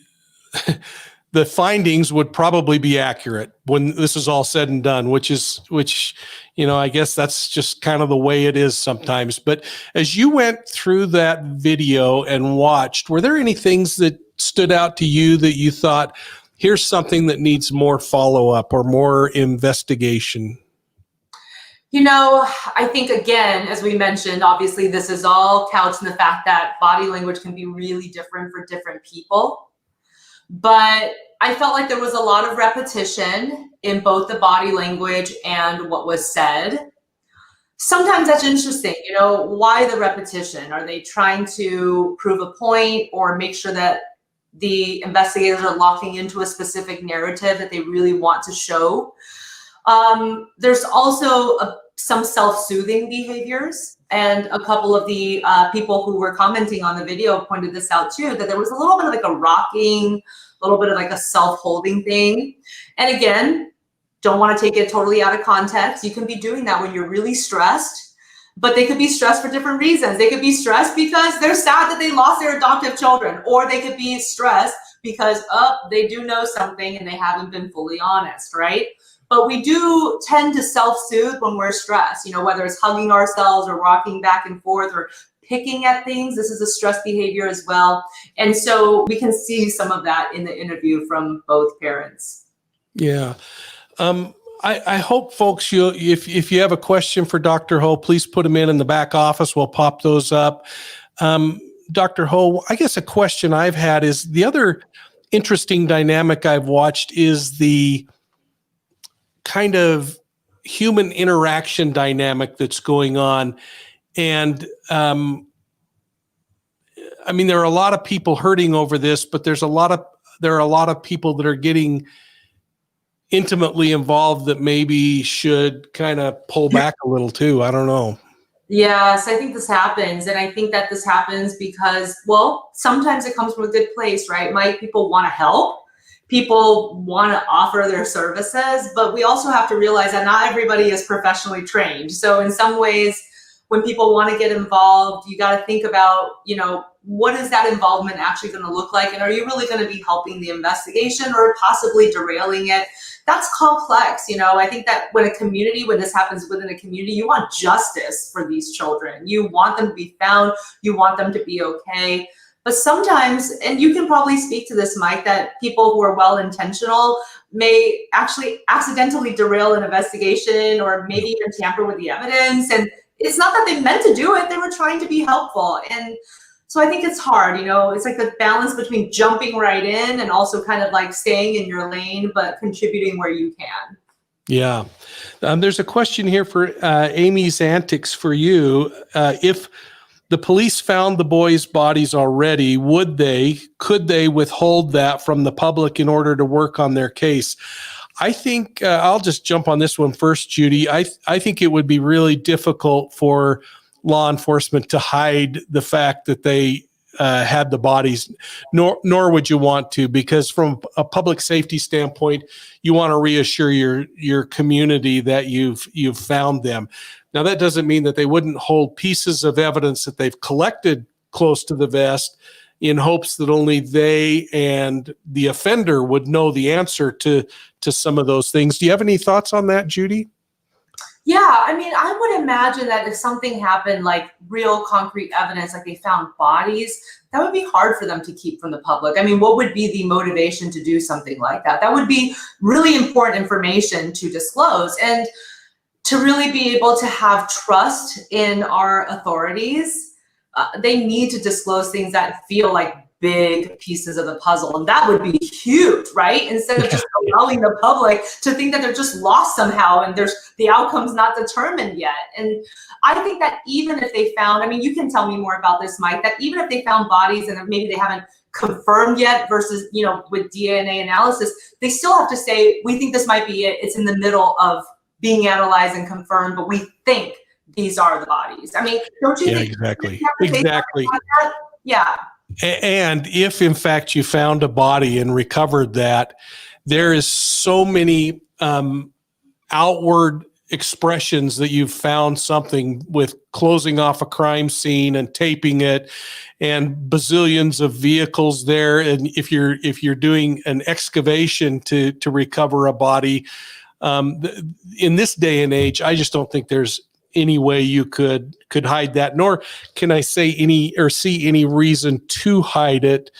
findings would probably be accurate when this is all said and done, which, you know, I guess that's just kind of the way it is sometimes. But as you went through that video and watched, were there any things that stood out to you that you thought, here's something that needs more follow-up or more investigation? You know, I think, again, as we mentioned, obviously this is all couched in the fact that body language can be really different for different people. But I felt like there was a lot of repetition in both the body language and what was said. Sometimes that's interesting, you know, why the repetition? Are they trying to prove a point or make sure that the investigators are locking into a specific narrative that they really want to show? There's also some self-soothing behaviors, and a couple of the people who were commenting on the video pointed this out too, that there was a little bit of like a rocking, a little bit of like a self-holding thing. And again, don't want to take it totally out of context. You can be doing that when you're really stressed, but they could be stressed for different reasons. They could be stressed because they're sad that they lost their adoptive children, or they could be stressed because they do know something and they haven't been fully honest, right? But we do tend to self-soothe when we're stressed, you know, whether it's hugging ourselves or rocking back and forth or picking at things. This is a stress behavior as well. And so we can see some of that in the interview from both parents. Yeah. I hope, folks, if you have a question for Dr. Ho, please put them in the back office. We'll pop those up. Dr. Ho, I guess a question I've had is the other interesting dynamic I've watched is the kind of human interaction dynamic that's going on. And I mean, there are a lot of people hurting over this, but there are a lot of people that are getting intimately involved that maybe should kind of pull back a little too. I don't know. Yes, I think this happens. And I think that this happens because, well, sometimes it comes from a good place, right? Mike, people want to help. People want to offer their services, but we also have to realize that not everybody is professionally trained. So in some ways, when people want to get involved, you got to think about, you know, what is that involvement actually going to look like? And are you really going to be helping the investigation or possibly derailing it? That's complex. You know, I think that when this happens within a community, you want justice for these children. You want them to be found. You want them to be okay. But sometimes, and you can probably speak to this, Mike, that people who are well-intentional may actually accidentally derail an investigation or maybe even tamper with the evidence. And it's not that they meant to do it. They were trying to be helpful. And so I think it's hard, you know, it's like the balance between jumping right in and also kind of like staying in your lane, but contributing where you can. Yeah. There's a question here for Amy's Antics for you. If the police found the boys' bodies already, could they withhold that from the public in order to work on their case? I think I'll just jump on this one first, Judy. I think it would be really difficult for law enforcement to hide the fact that they had the bodies, nor would you want to, because from a public safety standpoint, you want to reassure your community that you've found them. Now, that doesn't mean that they wouldn't hold pieces of evidence that they've collected close to the vest in hopes that only they and the offender would know the answer to some of those things. Do you have any thoughts on that, Judy? Yeah, I mean, I would imagine that if something happened, like real concrete evidence, like they found bodies, that would be hard for them to keep from the public. I mean, what would be the motivation to do something like that? That would be really important information to disclose. And to really be able to have trust in our authorities, they need to disclose things that feel like big pieces of the puzzle. And that would be huge, right? Instead of just allowing the public to think that they're just lost somehow and the outcome's not determined yet. And I think that even if they found, I mean, you can tell me more about this, Mike, that even if they found bodies and maybe they haven't confirmed yet versus, you know, with DNA analysis, they still have to say, we think this might be it. It's in the middle of being analyzed and confirmed, but we think these are the bodies. I mean, don't you think? Exactly. Yeah. And if in fact you found a body and recovered that, there is so many outward expressions that you've found something, with closing off a crime scene and taping it, and bazillions of vehicles there. And if you're doing an excavation to recover a body, in this day and age, I just don't think there's any way you could hide that, nor can I say see any reason to hide it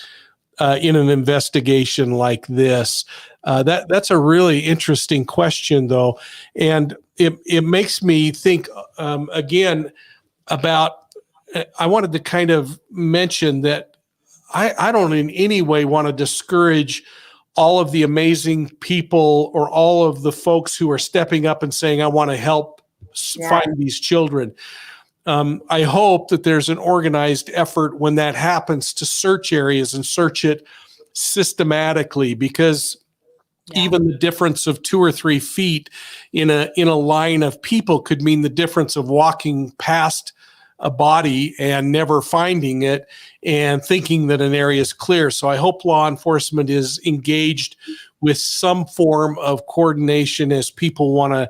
in an investigation like this. That's a really interesting question, though, and it makes me think again about. I wanted to kind of mention that I don't in any way want to discourage all of the amazing people or all of the folks who are stepping up and saying, I want to help find these children. I hope that there's an organized effort when that happens to search areas and search it systematically, because even the difference of 2 or 3 feet in a line of people could mean the difference of walking past a body and never finding it and thinking that an area is clear. So I hope law enforcement is engaged with some form of coordination as people want to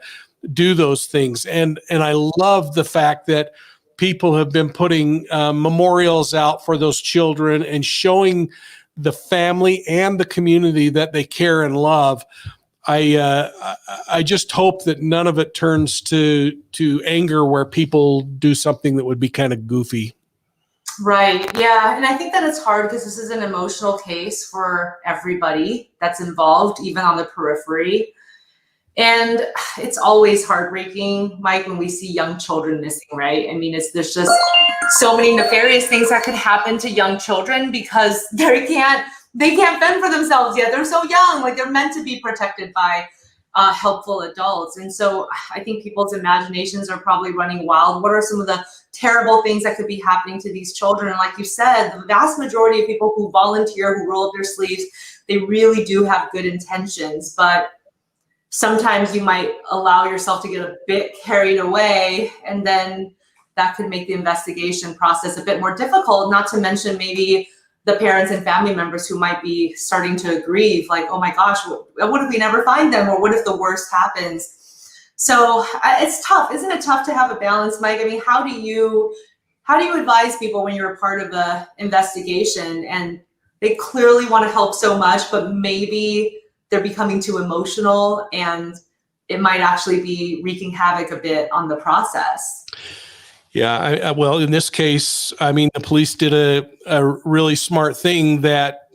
do those things. And I love the fact that people have been putting memorials out for those children and showing the family and the community that they care and love. I just hope that none of it turns to anger where people do something that would be kind of goofy. Right. Yeah. And I think that it's hard because this is an emotional case for everybody that's involved, even on the periphery. And it's always heartbreaking, Mike, when we see young children missing, right? I mean, there's just so many nefarious things that could happen to young children because they can't fend for themselves yet. They're so young, like they're meant to be protected by helpful adults. And so I think people's imaginations are probably running wild. What are some of the terrible things that could be happening to these children? And like you said, the vast majority of people who volunteer, who roll up their sleeves, they really do have good intentions, but sometimes you might allow yourself to get a bit carried away, and then that could make the investigation process a bit more difficult, not to mention maybe the parents and family members who might be starting to grieve, like, oh my gosh, what if we never find them? Or what if the worst happens? So it's tough. Isn't it tough to have a balance, Mike? I mean, how do you advise people when you're a part of the investigation and they clearly want to help so much, but maybe they're becoming too emotional and it might actually be wreaking havoc a bit on the process? Yeah, well, in this case, I mean, the police did a really smart thing that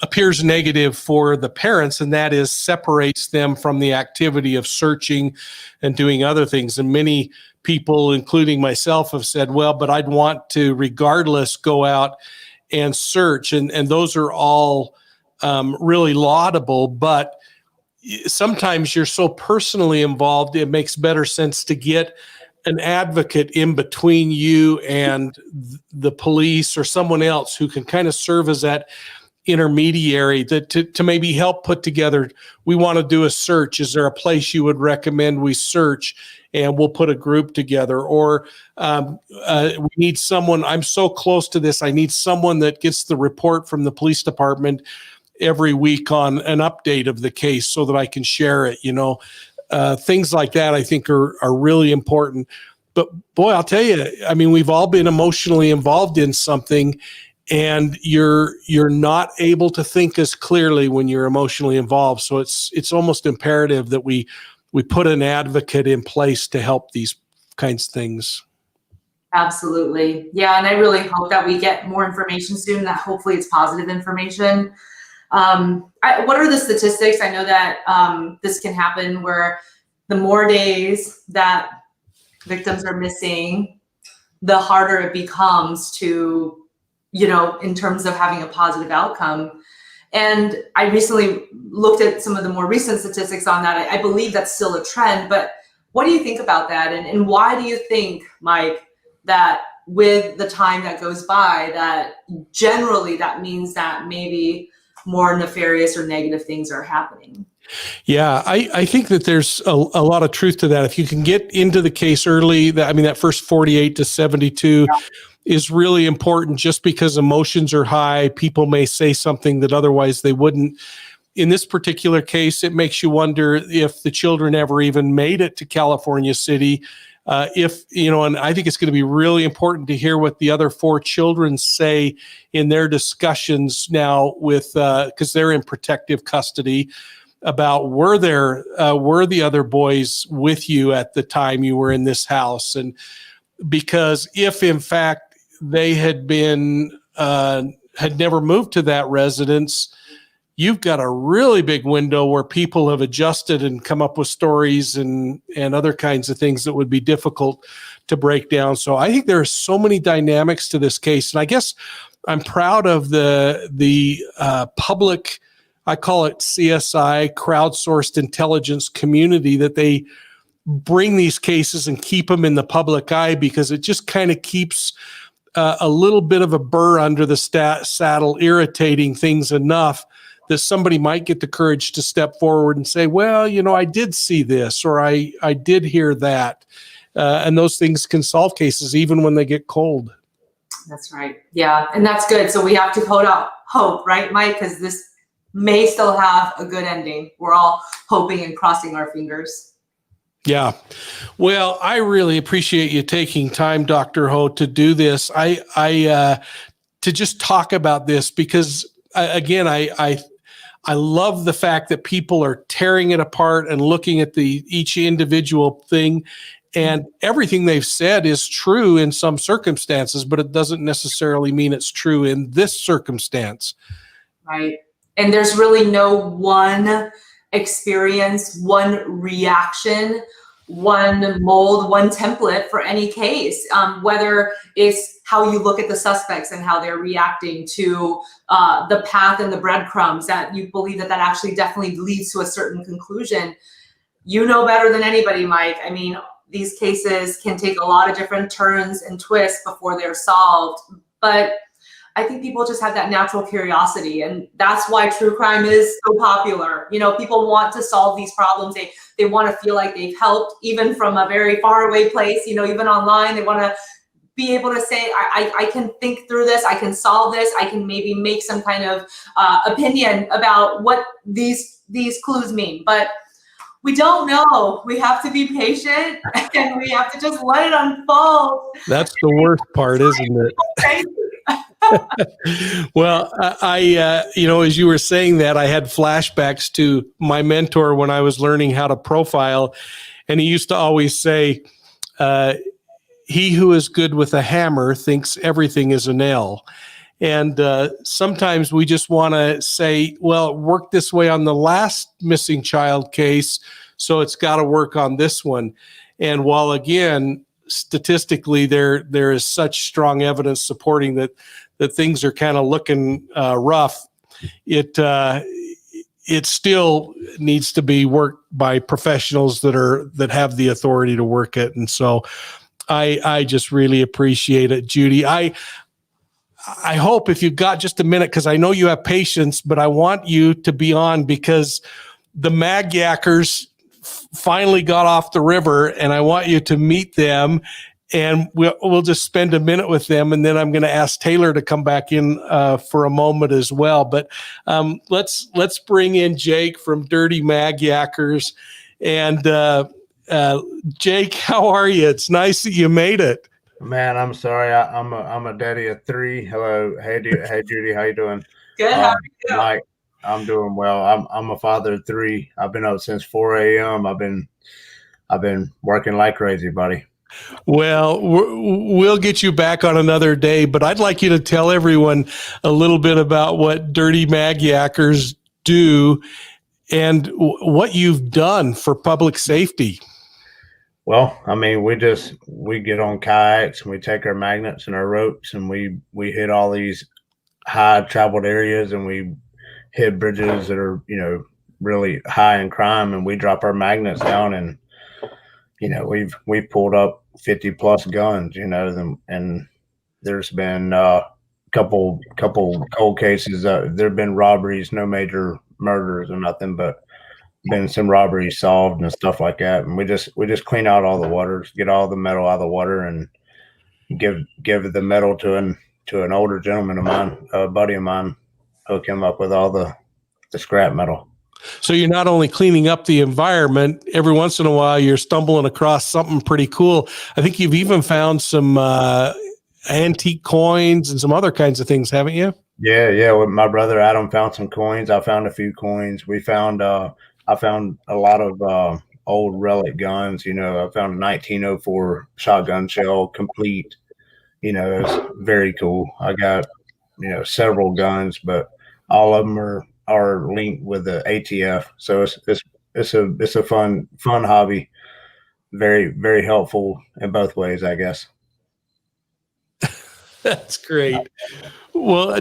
appears negative for the parents, and that is separates them from the activity of searching and doing other things. And many people, including myself, have said, well, but I'd want to regardless go out and search. And those are all really laudable, but sometimes you're so personally involved, it makes better sense to get an advocate in between you and the police or someone else who can kind of serve as that intermediary to maybe help put together, we want to do a search. Is there a place you would recommend we search? And we'll put a group together. Or we need someone, I'm so close to this, I need someone that gets the report from the police department every week on an update of the case so that I can share it, things like that I think are really important. But boy, I'll tell you, I mean, we've all been emotionally involved in something, and you're not able to think as clearly when you're emotionally involved. So it's almost imperative that we put an advocate in place to help these kinds of things. Absolutely. Yeah. And I really hope that we get more information soon, that hopefully it's positive information. What are the statistics? I know that this can happen where the more days that victims are missing, the harder it becomes to, in terms of having a positive outcome. And I recently looked at some of the more recent statistics on that. I believe that's still a trend, but what do you think about that? And why do you think, Mike, that with the time that goes by, that generally that means that maybe more nefarious or negative things are happening? Yeah, I think that there's a lot of truth to that. If you can get into the case early, that first 48 to 72 is really important, just because emotions are high. People may say something that otherwise they wouldn't. In this particular case, it makes you wonder if the children ever even made it to California City. And I think it's going to be really important to hear what the other 4 children say in their discussions now because they're in protective custody, about were the other boys with you at the time you were in this house? And because if in fact they had never moved to that residence, you've got a really big window where people have adjusted and come up with stories and other kinds of things that would be difficult to break down. So I think there are so many dynamics to this case. And I guess I'm proud of the public, I call it CSI, crowdsourced intelligence community, that they bring these cases and keep them in the public eye, because it just kind of keeps a little bit of a burr under the saddle, irritating things enough that somebody might get the courage to step forward and say, well, I did see this, or I did hear that. And those things can solve cases even when they get cold. That's right. Yeah. And that's good. So we have to hold out hope, right, Mike? Because this may still have a good ending. We're all hoping and crossing our fingers. Yeah. Well, I really appreciate you taking time, Dr. Ho, to do this. To just talk about this, because again, I love the fact that people are tearing it apart and looking at each individual thing, and everything they've said is true in some circumstances, but it doesn't necessarily mean it's true in this circumstance. Right. And there's really no one experience, one reaction, one mold, one template for any case, whether it's how you look at the suspects and how they're reacting to the path and the breadcrumbs, that you believe that actually definitely leads to a certain conclusion. You know better than anybody, Mike. I mean, these cases can take a lot of different turns and twists before they're solved, but I think people just have that natural curiosity, and that's why true crime is so popular. People want to solve these problems. They want to feel like they've helped, even from a very far away place, even online. They want to be able to say, I can think through this, I can solve this, I can maybe make some kind of opinion about what these clues mean. But we don't know. We have to be patient, and we have to just let it unfold. That's the worst part, isn't it? Well, I as you were saying that, I had flashbacks to my mentor when I was learning how to profile. And he used to always say, he who is good with a hammer thinks everything is a nail. And sometimes we just want to say, well, it worked this way on the last missing child case, so it's got to work on this one. And while, again, statistically, there is such strong evidence supporting that things are kind of looking rough, it still needs to be worked by professionals that have the authority to work it. And so I just really appreciate it, Judy. I hope, if you've got just a minute, because I know you have patience, but I want you to be on, because the MagYankers finally got off the river, and I want you to meet them, and we'll just spend a minute with them, and then I'm going to ask Tayler to come back in for a moment as well. But let's bring in Jake from DirtyMagYankers. And Jake, how are you? It's nice that you made it. Man, I'm sorry. I'm a daddy of 3. Hello, hey Judy, how you doing? Good. How are you? Mike, I'm doing well. I'm a father of 3. I've been up since 4 a.m. I've been working like crazy, buddy. Well, we'll get you back on another day, but I'd like you to tell everyone a little bit about what DirtyMagYankers do and what you've done for public safety. Well, I mean, we get on kayaks and we take our magnets and our ropes and we hit all these high traveled areas and we hit bridges that are, really high in crime, and we drop our magnets down, and we've pulled up 50 plus guns, and there's been couple cold cases. There've been robberies, no major murders or nothing, but been some robberies solved and stuff like that. And we just clean out all the waters, get all the metal out of the water, and give the metal to an older gentleman of mine, a buddy of mine, hook him up with all the scrap metal. So you're not only cleaning up the environment, every once in a while you're stumbling across something pretty cool. I think you've even found some antique coins and some other kinds of things, haven't you? Yeah. With my brother Adam found some coins. I found a few coins. I found a lot of old relic guns. I found a 1904 shotgun shell complete. It was very cool. I got several guns, but all of them are linked with the ATF. So it's a fun hobby. Very, very helpful in both ways, I guess. That's great. Well,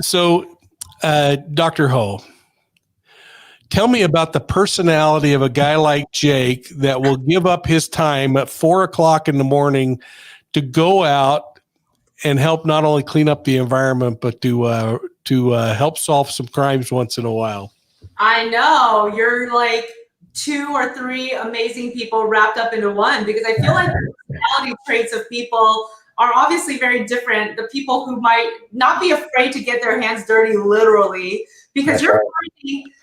so Dr. Ho, tell me about the personality of a guy like Jake that will give up his time at 4 o'clock in the morning to go out and help not only clean up the environment, but to help solve some crimes once in a while. I know, you're like 2 or 3 amazing people wrapped up into one, because I feel like the personality traits of people are obviously very different. The people who might not be afraid to get their hands dirty, literally, because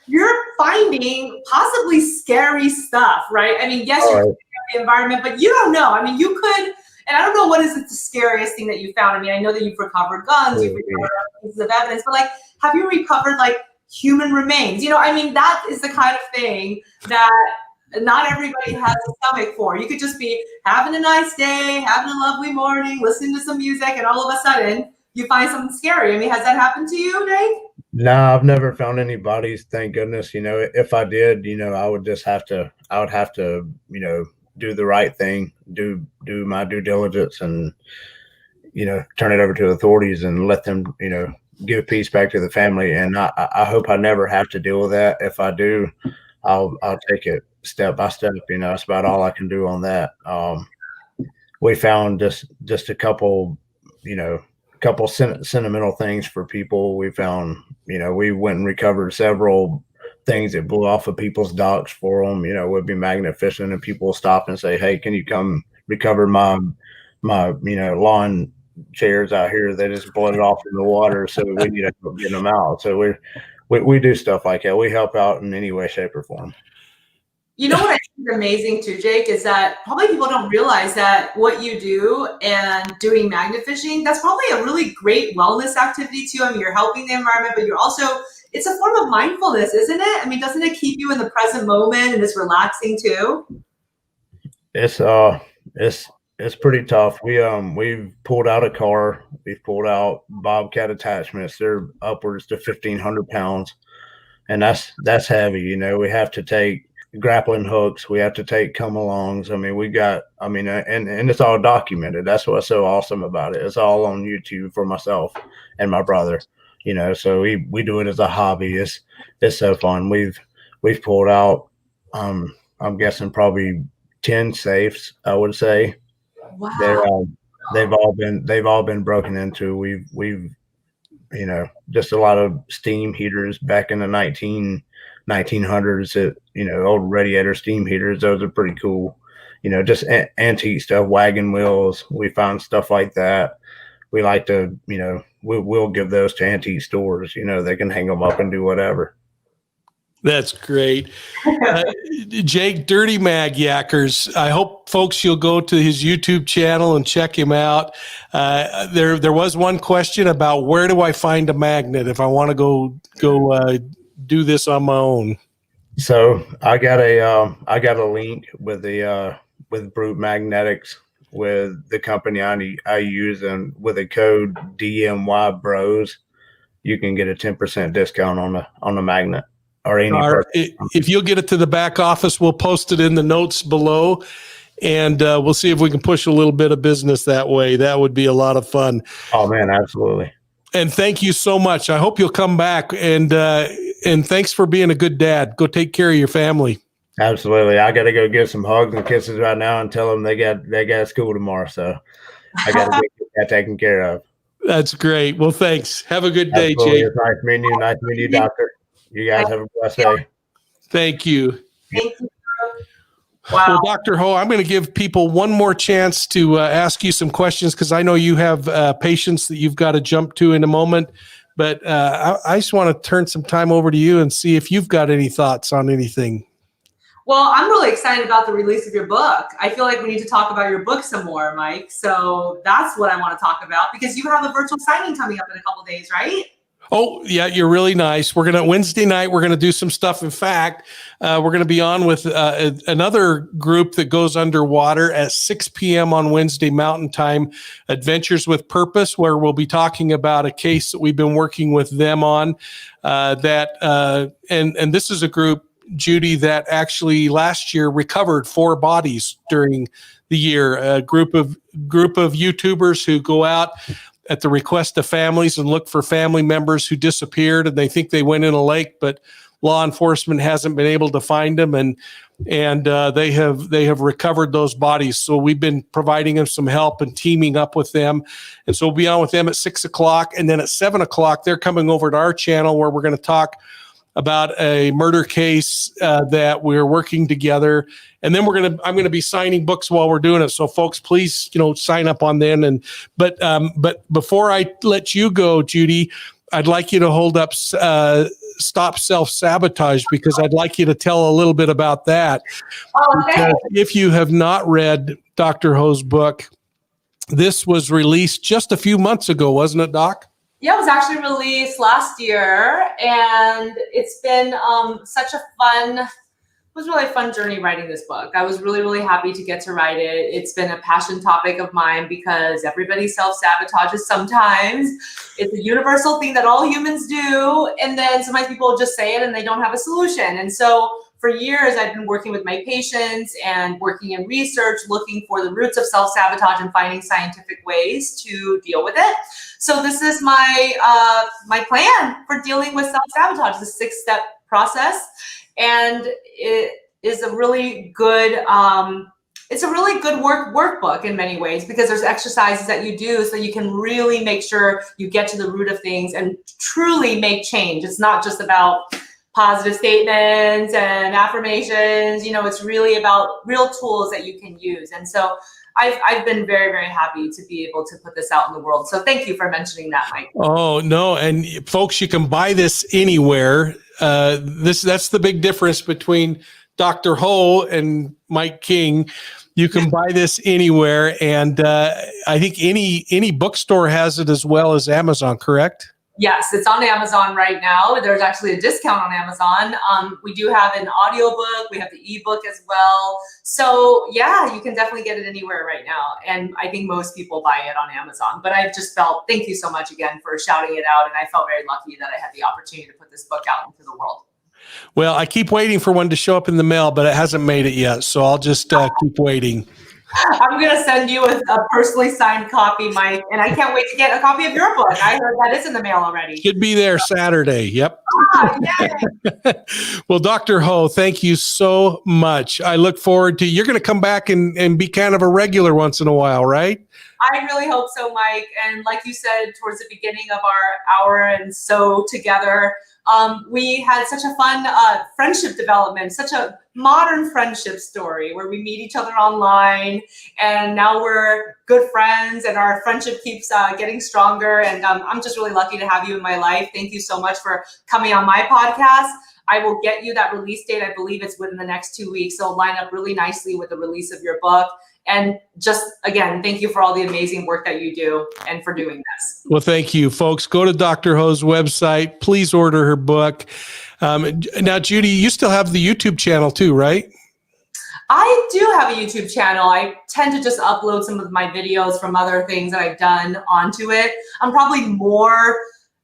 you're finding possibly scary stuff, right? I mean, yes, you're cleaning up the environment, but you don't know. I mean, you could. And I don't know what is the scariest thing that you found. I mean, I know that you've recovered guns, you've recovered pieces of evidence, but have you recovered human remains? I mean, that is the kind of thing that not everybody has a stomach for. You could just be having a nice day, having a lovely morning, listening to some music, and all of a sudden you find something scary. I mean, has that happened to you, Jake? No, I've never found any bodies, thank goodness. If I did, I would have to, do the right thing, do my due diligence, and turn it over to authorities and let them give peace back to the family. And I hope I never have to deal with that. If I do, I'll take it step by step. That's about all I can do on that. We found just a couple sentimental things for people. We found we went and recovered several things that blew off of people's docks for them. We'd be magnet fishing and people will stop and say, "Hey, can you come recover my lawn chairs out here? They just blew it off in the water, so we need to go get them out." So we do stuff like that. We help out in any way, shape, or form. You know what I think is amazing too, Jake, is that probably people don't realize that what you do and doing magnet fishing, that's probably a really great wellness activity too. I mean, you're helping the environment, but you're also, it's a form of mindfulness, isn't it? I mean, doesn't it keep you in the present moment and it's relaxing too? It's pretty tough. We've pulled out a car. We've pulled out bobcat attachments. They're upwards to 1,500 pounds, and that's heavy. We have to take grappling hooks. We have to take come-alongs. I mean, and it's all documented. That's what's so awesome about it. It's all on YouTube for myself and my brother. So we do it as a hobby. It's so fun. We've pulled out, I'm guessing probably 10 safes, I would say. Wow. They've all been broken into. We've just a lot of steam heaters back in the 1900s that, old radiator steam heaters. Those are pretty cool. Just antique stuff, wagon wheels. We found stuff like that. We like to, we'll give those to antique stores. They can hang them up and do whatever. That's great. Jake, DirtyMagYankers. I hope folks you'll go to his YouTube channel and check him out. There was one question about where do I find a magnet if I want to go do this on my own. So I got a link with with Brute Magnetics with the company I use, and with a code DMY Bros, you can get a 10% discount on the magnet. Or any if you'll get it to the back office, we'll post it in the notes below. and we'll see if we can push a little bit of business that way. That would be a lot of fun. Oh man, absolutely. And thank you so much. I hope you'll come back, and thanks for being a good dad. Go take care of your family. Absolutely. I got to go give some hugs and kisses right now and tell them they got school tomorrow. So I got to get that taken care of. That's great. Well, thanks. Have a good day, Absolutely. Jake. It's nice meeting you. Nice meeting you, Doctor. You guys have a blessed day. Thank you. Thank you. Wow. Well, Dr. Ho, I'm going to give people one more chance to ask you some questions because I know you have patients that you've got to jump to in a moment. But I just want to turn some time over to you and see if you've got any thoughts on anything. Well, I'm really excited about the release of your book. I feel like we need to talk about your book some more, Mike. So that's what I want to talk about because you have a virtual signing coming up in a couple of days, right? Oh, yeah, you're really nice. Wednesday night, we're going to do some stuff. In fact, we're going to be on with another group that goes underwater at 6 p.m. on Wednesday Mountain Time, Adventures with Purpose, where we'll be talking about a case that we've been working with them on. And this is a group, Judy, that actually last year recovered 4 bodies during the year. A group of YouTubers who go out at the request of families and look for family members who disappeared, and they think they went in a lake, but law enforcement hasn't been able to find them, and they have recovered those bodies. So we've been providing them some help and teaming up with them, and so we'll be on with them at 6 o'clock, and then at 7 o'clock they're coming over to our channel where we're going to talk about a murder case that we're working together. And then I'm going to be signing books while we're doing it. So folks, please, sign up on then. But before I let you go, Judy, I'd like you to hold up Stop Self-Sabotage because I'd like you to tell a little bit about that. Oh, okay. If you have not read Dr. Ho's book, this was released just a few months ago, wasn't it, Doc? Yeah, it was actually released last year, and it's been it was really a fun journey writing this book. I was really, really happy to get to write it. It's been a passion topic of mine because everybody self-sabotages sometimes. It's a universal thing that all humans do, and then sometimes people just say it and they don't have a solution. And so for years, I've been working with my patients and working in research, looking for the roots of self-sabotage and finding scientific ways to deal with it. So this is my my plan for dealing with self-sabotage, the 6-step process. And it is a really good, workbook in many ways because there's exercises that you do so you can really make sure you get to the root of things and truly make change. It's not just about positive statements and affirmations, it's really about real tools that you can use. And so I've been very, very happy to be able to put this out in the world. So thank you for mentioning that, Mike. Oh, no. And folks, you can buy this anywhere. That's the big difference between Dr. Ho and Mike King. You can buy this anywhere. And I think any bookstore has it as well as Amazon, correct? Yes, it's on Amazon right now. There's actually a discount on Amazon. We do have an audiobook. We have the ebook as well. So yeah, you can definitely get it anywhere right now. And I think most people buy it on Amazon. But I've just felt, thank you so much again for shouting it out. And I felt very lucky that I had the opportunity to put this book out into the world. Well, I keep waiting for one to show up in the mail, but it hasn't made it yet. So I'll just keep waiting. I'm going to send you a personally signed copy, Mike, and I can't wait to get a copy of your book. I heard that is in the mail already. Should be there Saturday. Yep. Yay. Well, Dr. Ho, thank you so much. I look forward to, you're going to come back and be kind of a regular once in a while, right? I really hope so, Mike. And like you said, towards the beginning of our hour and so together, we had such a fun friendship development, such a modern friendship story where we meet each other online, and now we're good friends, and our friendship keeps getting stronger. And I'm just really lucky to have you in my life. Thank you so much for coming on my podcast. I will get you that release date. I believe it's within the next 2 weeks. So it'll line up really nicely with the release of your book. And just, again, thank you for all the amazing work that you do and for doing this. Well, thank you, folks. Go to Dr. Ho's website. Please order her book. Now, Judy, you still have the YouTube channel too, right? I do have a YouTube channel. I tend to just upload some of my videos from other things that I've done onto it. I'm probably more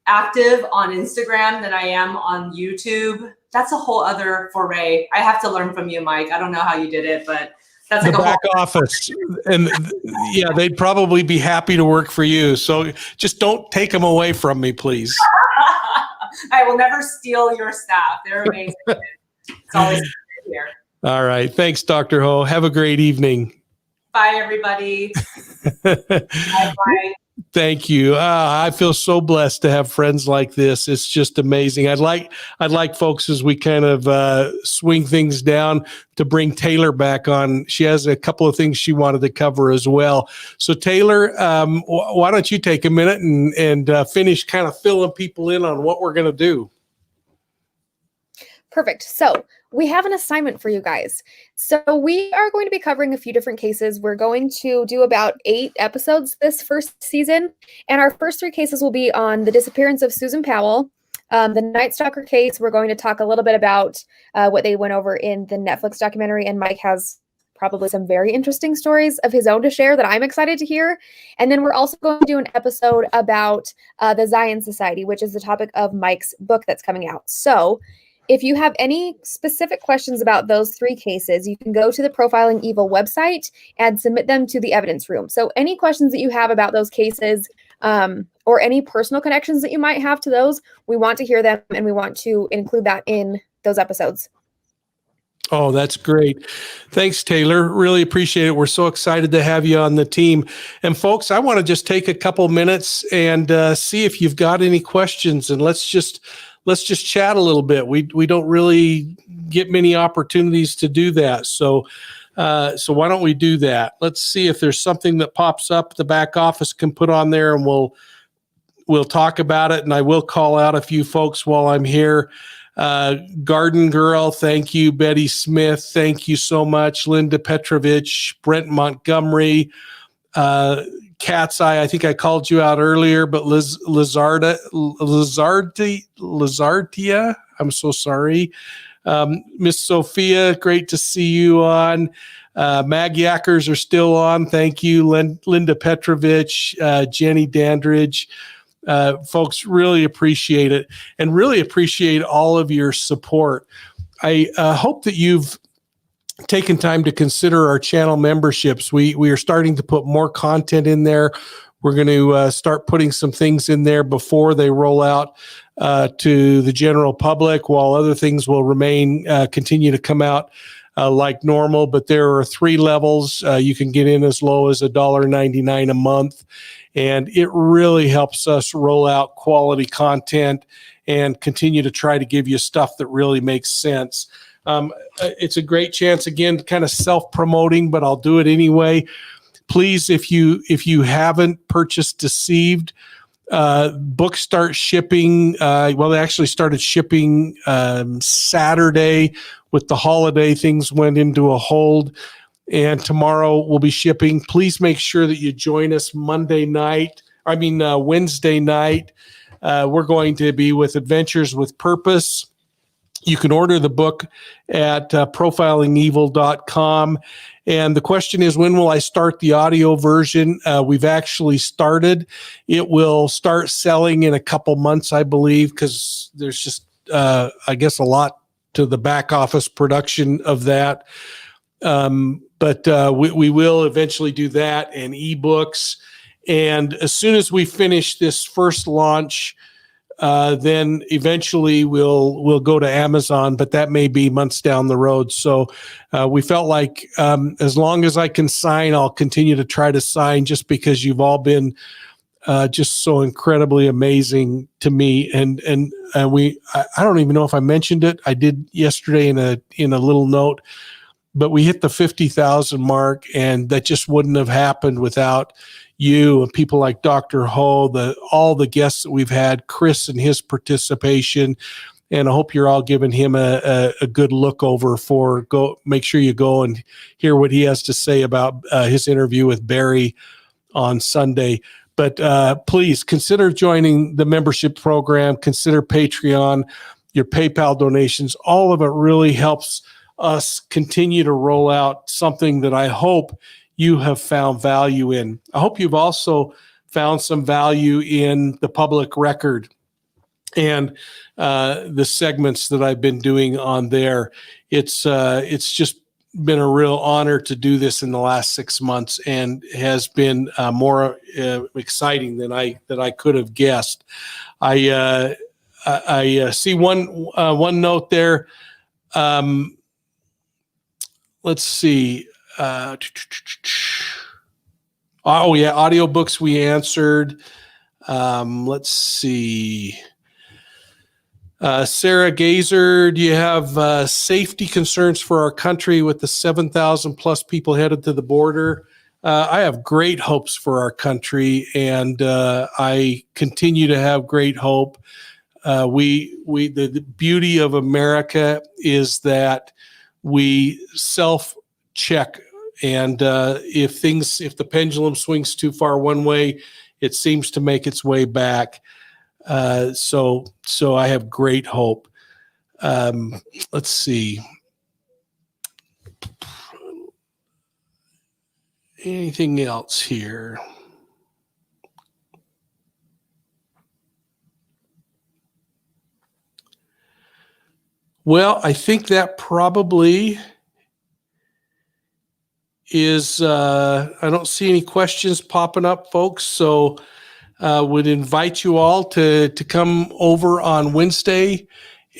active on Instagram than I am on YouTube. That's a whole other foray. I have to learn from you, Mike. I don't know how you did it, but That's The like a back office, and yeah, they'd probably be happy to work for you. So just don't take them away from me, please. I will never steal your staff. They're amazing. It's always good here. All right. Thanks, Dr. Ho. Have a great evening. Bye, everybody. Bye. Thank you. I feel so blessed to have friends like this. It's just amazing. I'd like folks, as we kind of swing things down, to bring Tayler back on. She has a couple of things she wanted to cover as well. So Tayler, why don't you take a minute and finish kind of filling people in on what we're going to do? Perfect. So we have an assignment for you guys. So we are going to be covering a few different cases. We're going to do about 8 episodes this first season. And our first 3 cases will be on the disappearance of Susan Powell. The Night Stalker case, we're going to talk a little bit about what they went over in the Netflix documentary. And Mike has probably some very interesting stories of his own to share that I'm excited to hear. And then we're also going to do an episode about the Zion Society, which is the topic of Mike's book that's coming out. So if you have any specific questions about those 3 cases, you can go to the Profiling Evil website and submit them to the evidence room. So any questions that you have about those cases or any personal connections that you might have to those, we want to hear them and we want to include that in those episodes. Oh, that's great. Thanks, Tayler. Really appreciate it. We're so excited to have you on the team. And folks, I want to just take a couple minutes and see if you've got any questions, and let's just chat a little bit. We don't really get many opportunities to do that. So why don't we do that? Let's see if there's something that pops up the back office can put on there, and we'll talk about it. And I will call out a few folks while I'm here. Garden Girl, thank you. Betty Smith, thank you so much. Linda Petrovich, Brent Montgomery, Cat's Eye, I think I called you out earlier, but Lizardia, I'm so sorry. Miss Sophia, great to see you on. MagYankers are still on. Thank you. Linda Petrovich, Jenny Dandridge. Folks, really appreciate it, and really appreciate all of your support. I hope that you've taken time to consider our channel memberships. We are starting to put more content in there. We're going to start putting some things in there before they roll out to the general public, while other things will continue to come out like normal. But there are 3 levels. You can get in as low as $1.99 a month. And it really helps us roll out quality content and continue to try to give you stuff that really makes sense. It's a great chance, again, kind of self-promoting, but I'll do it anyway. Please, if you haven't purchased Deceived, books start shipping. They actually started shipping Saturday. With the holiday, things went into a hold. And tomorrow we'll be shipping. Please make sure that you join us Wednesday night. We're going to be with Adventures with Purpose. You can order the book at profilingevil.com. And the question is, when will I start the audio version? We've actually started. It will start selling in a couple months, I believe, because there's just, I guess, a lot to the back office production of that. But we will eventually do that, and ebooks. And as soon as we finish this first launch, then eventually we'll go to Amazon, but that may be months down the road. So we felt like as long as I can sign, I'll continue to try to sign, just because you've all been just so incredibly amazing to me. And I don't even know if I mentioned it. I did yesterday in a little note. But we hit the 50,000 mark, and that just wouldn't have happened without you and people like Dr. Ho, all the guests that we've had, Chris and his participation. And I hope you're all giving him a good look over make sure you go and hear what he has to say about his interview with Barry on Sunday. But please consider joining the membership program, consider Patreon, your PayPal donations. All of it really helps us continue to roll out something that I hope you have found value in. I hope you've also found some value in the public record and the segments that I've been doing on there. It's just been a real honor to do this in the last 6 months, and has been more exciting than I could have guessed. I see one note there. Let's see. Oh yeah, audiobooks we answered. Let's see. Sarah Gazer, do you have safety concerns for our country with the 7,000 plus people headed to the border? I have great hopes for our country, and I continue to have great hope. The beauty of America is that we self-check, and if the pendulum swings too far one way, it seems to make its way back. So I have great hope. Let's see. Anything else here? Well, I think that probably is, I don't see any questions popping up, folks. So would invite you all to come over on Wednesday.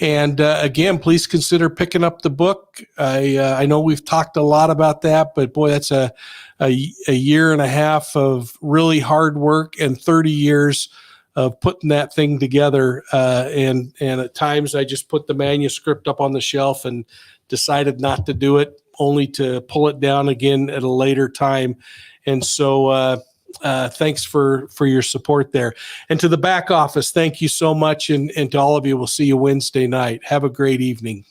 And again, please consider picking up the book. I know we've talked a lot about that, but boy, that's a year and a half of really hard work and 30 years of putting that thing together. And at times I just put the manuscript up on the shelf and decided not to do it, only to pull it down again at a later time. And so thanks for your support there. And to the back office, thank you so much. And to all of you, we'll see you Wednesday night. Have a great evening.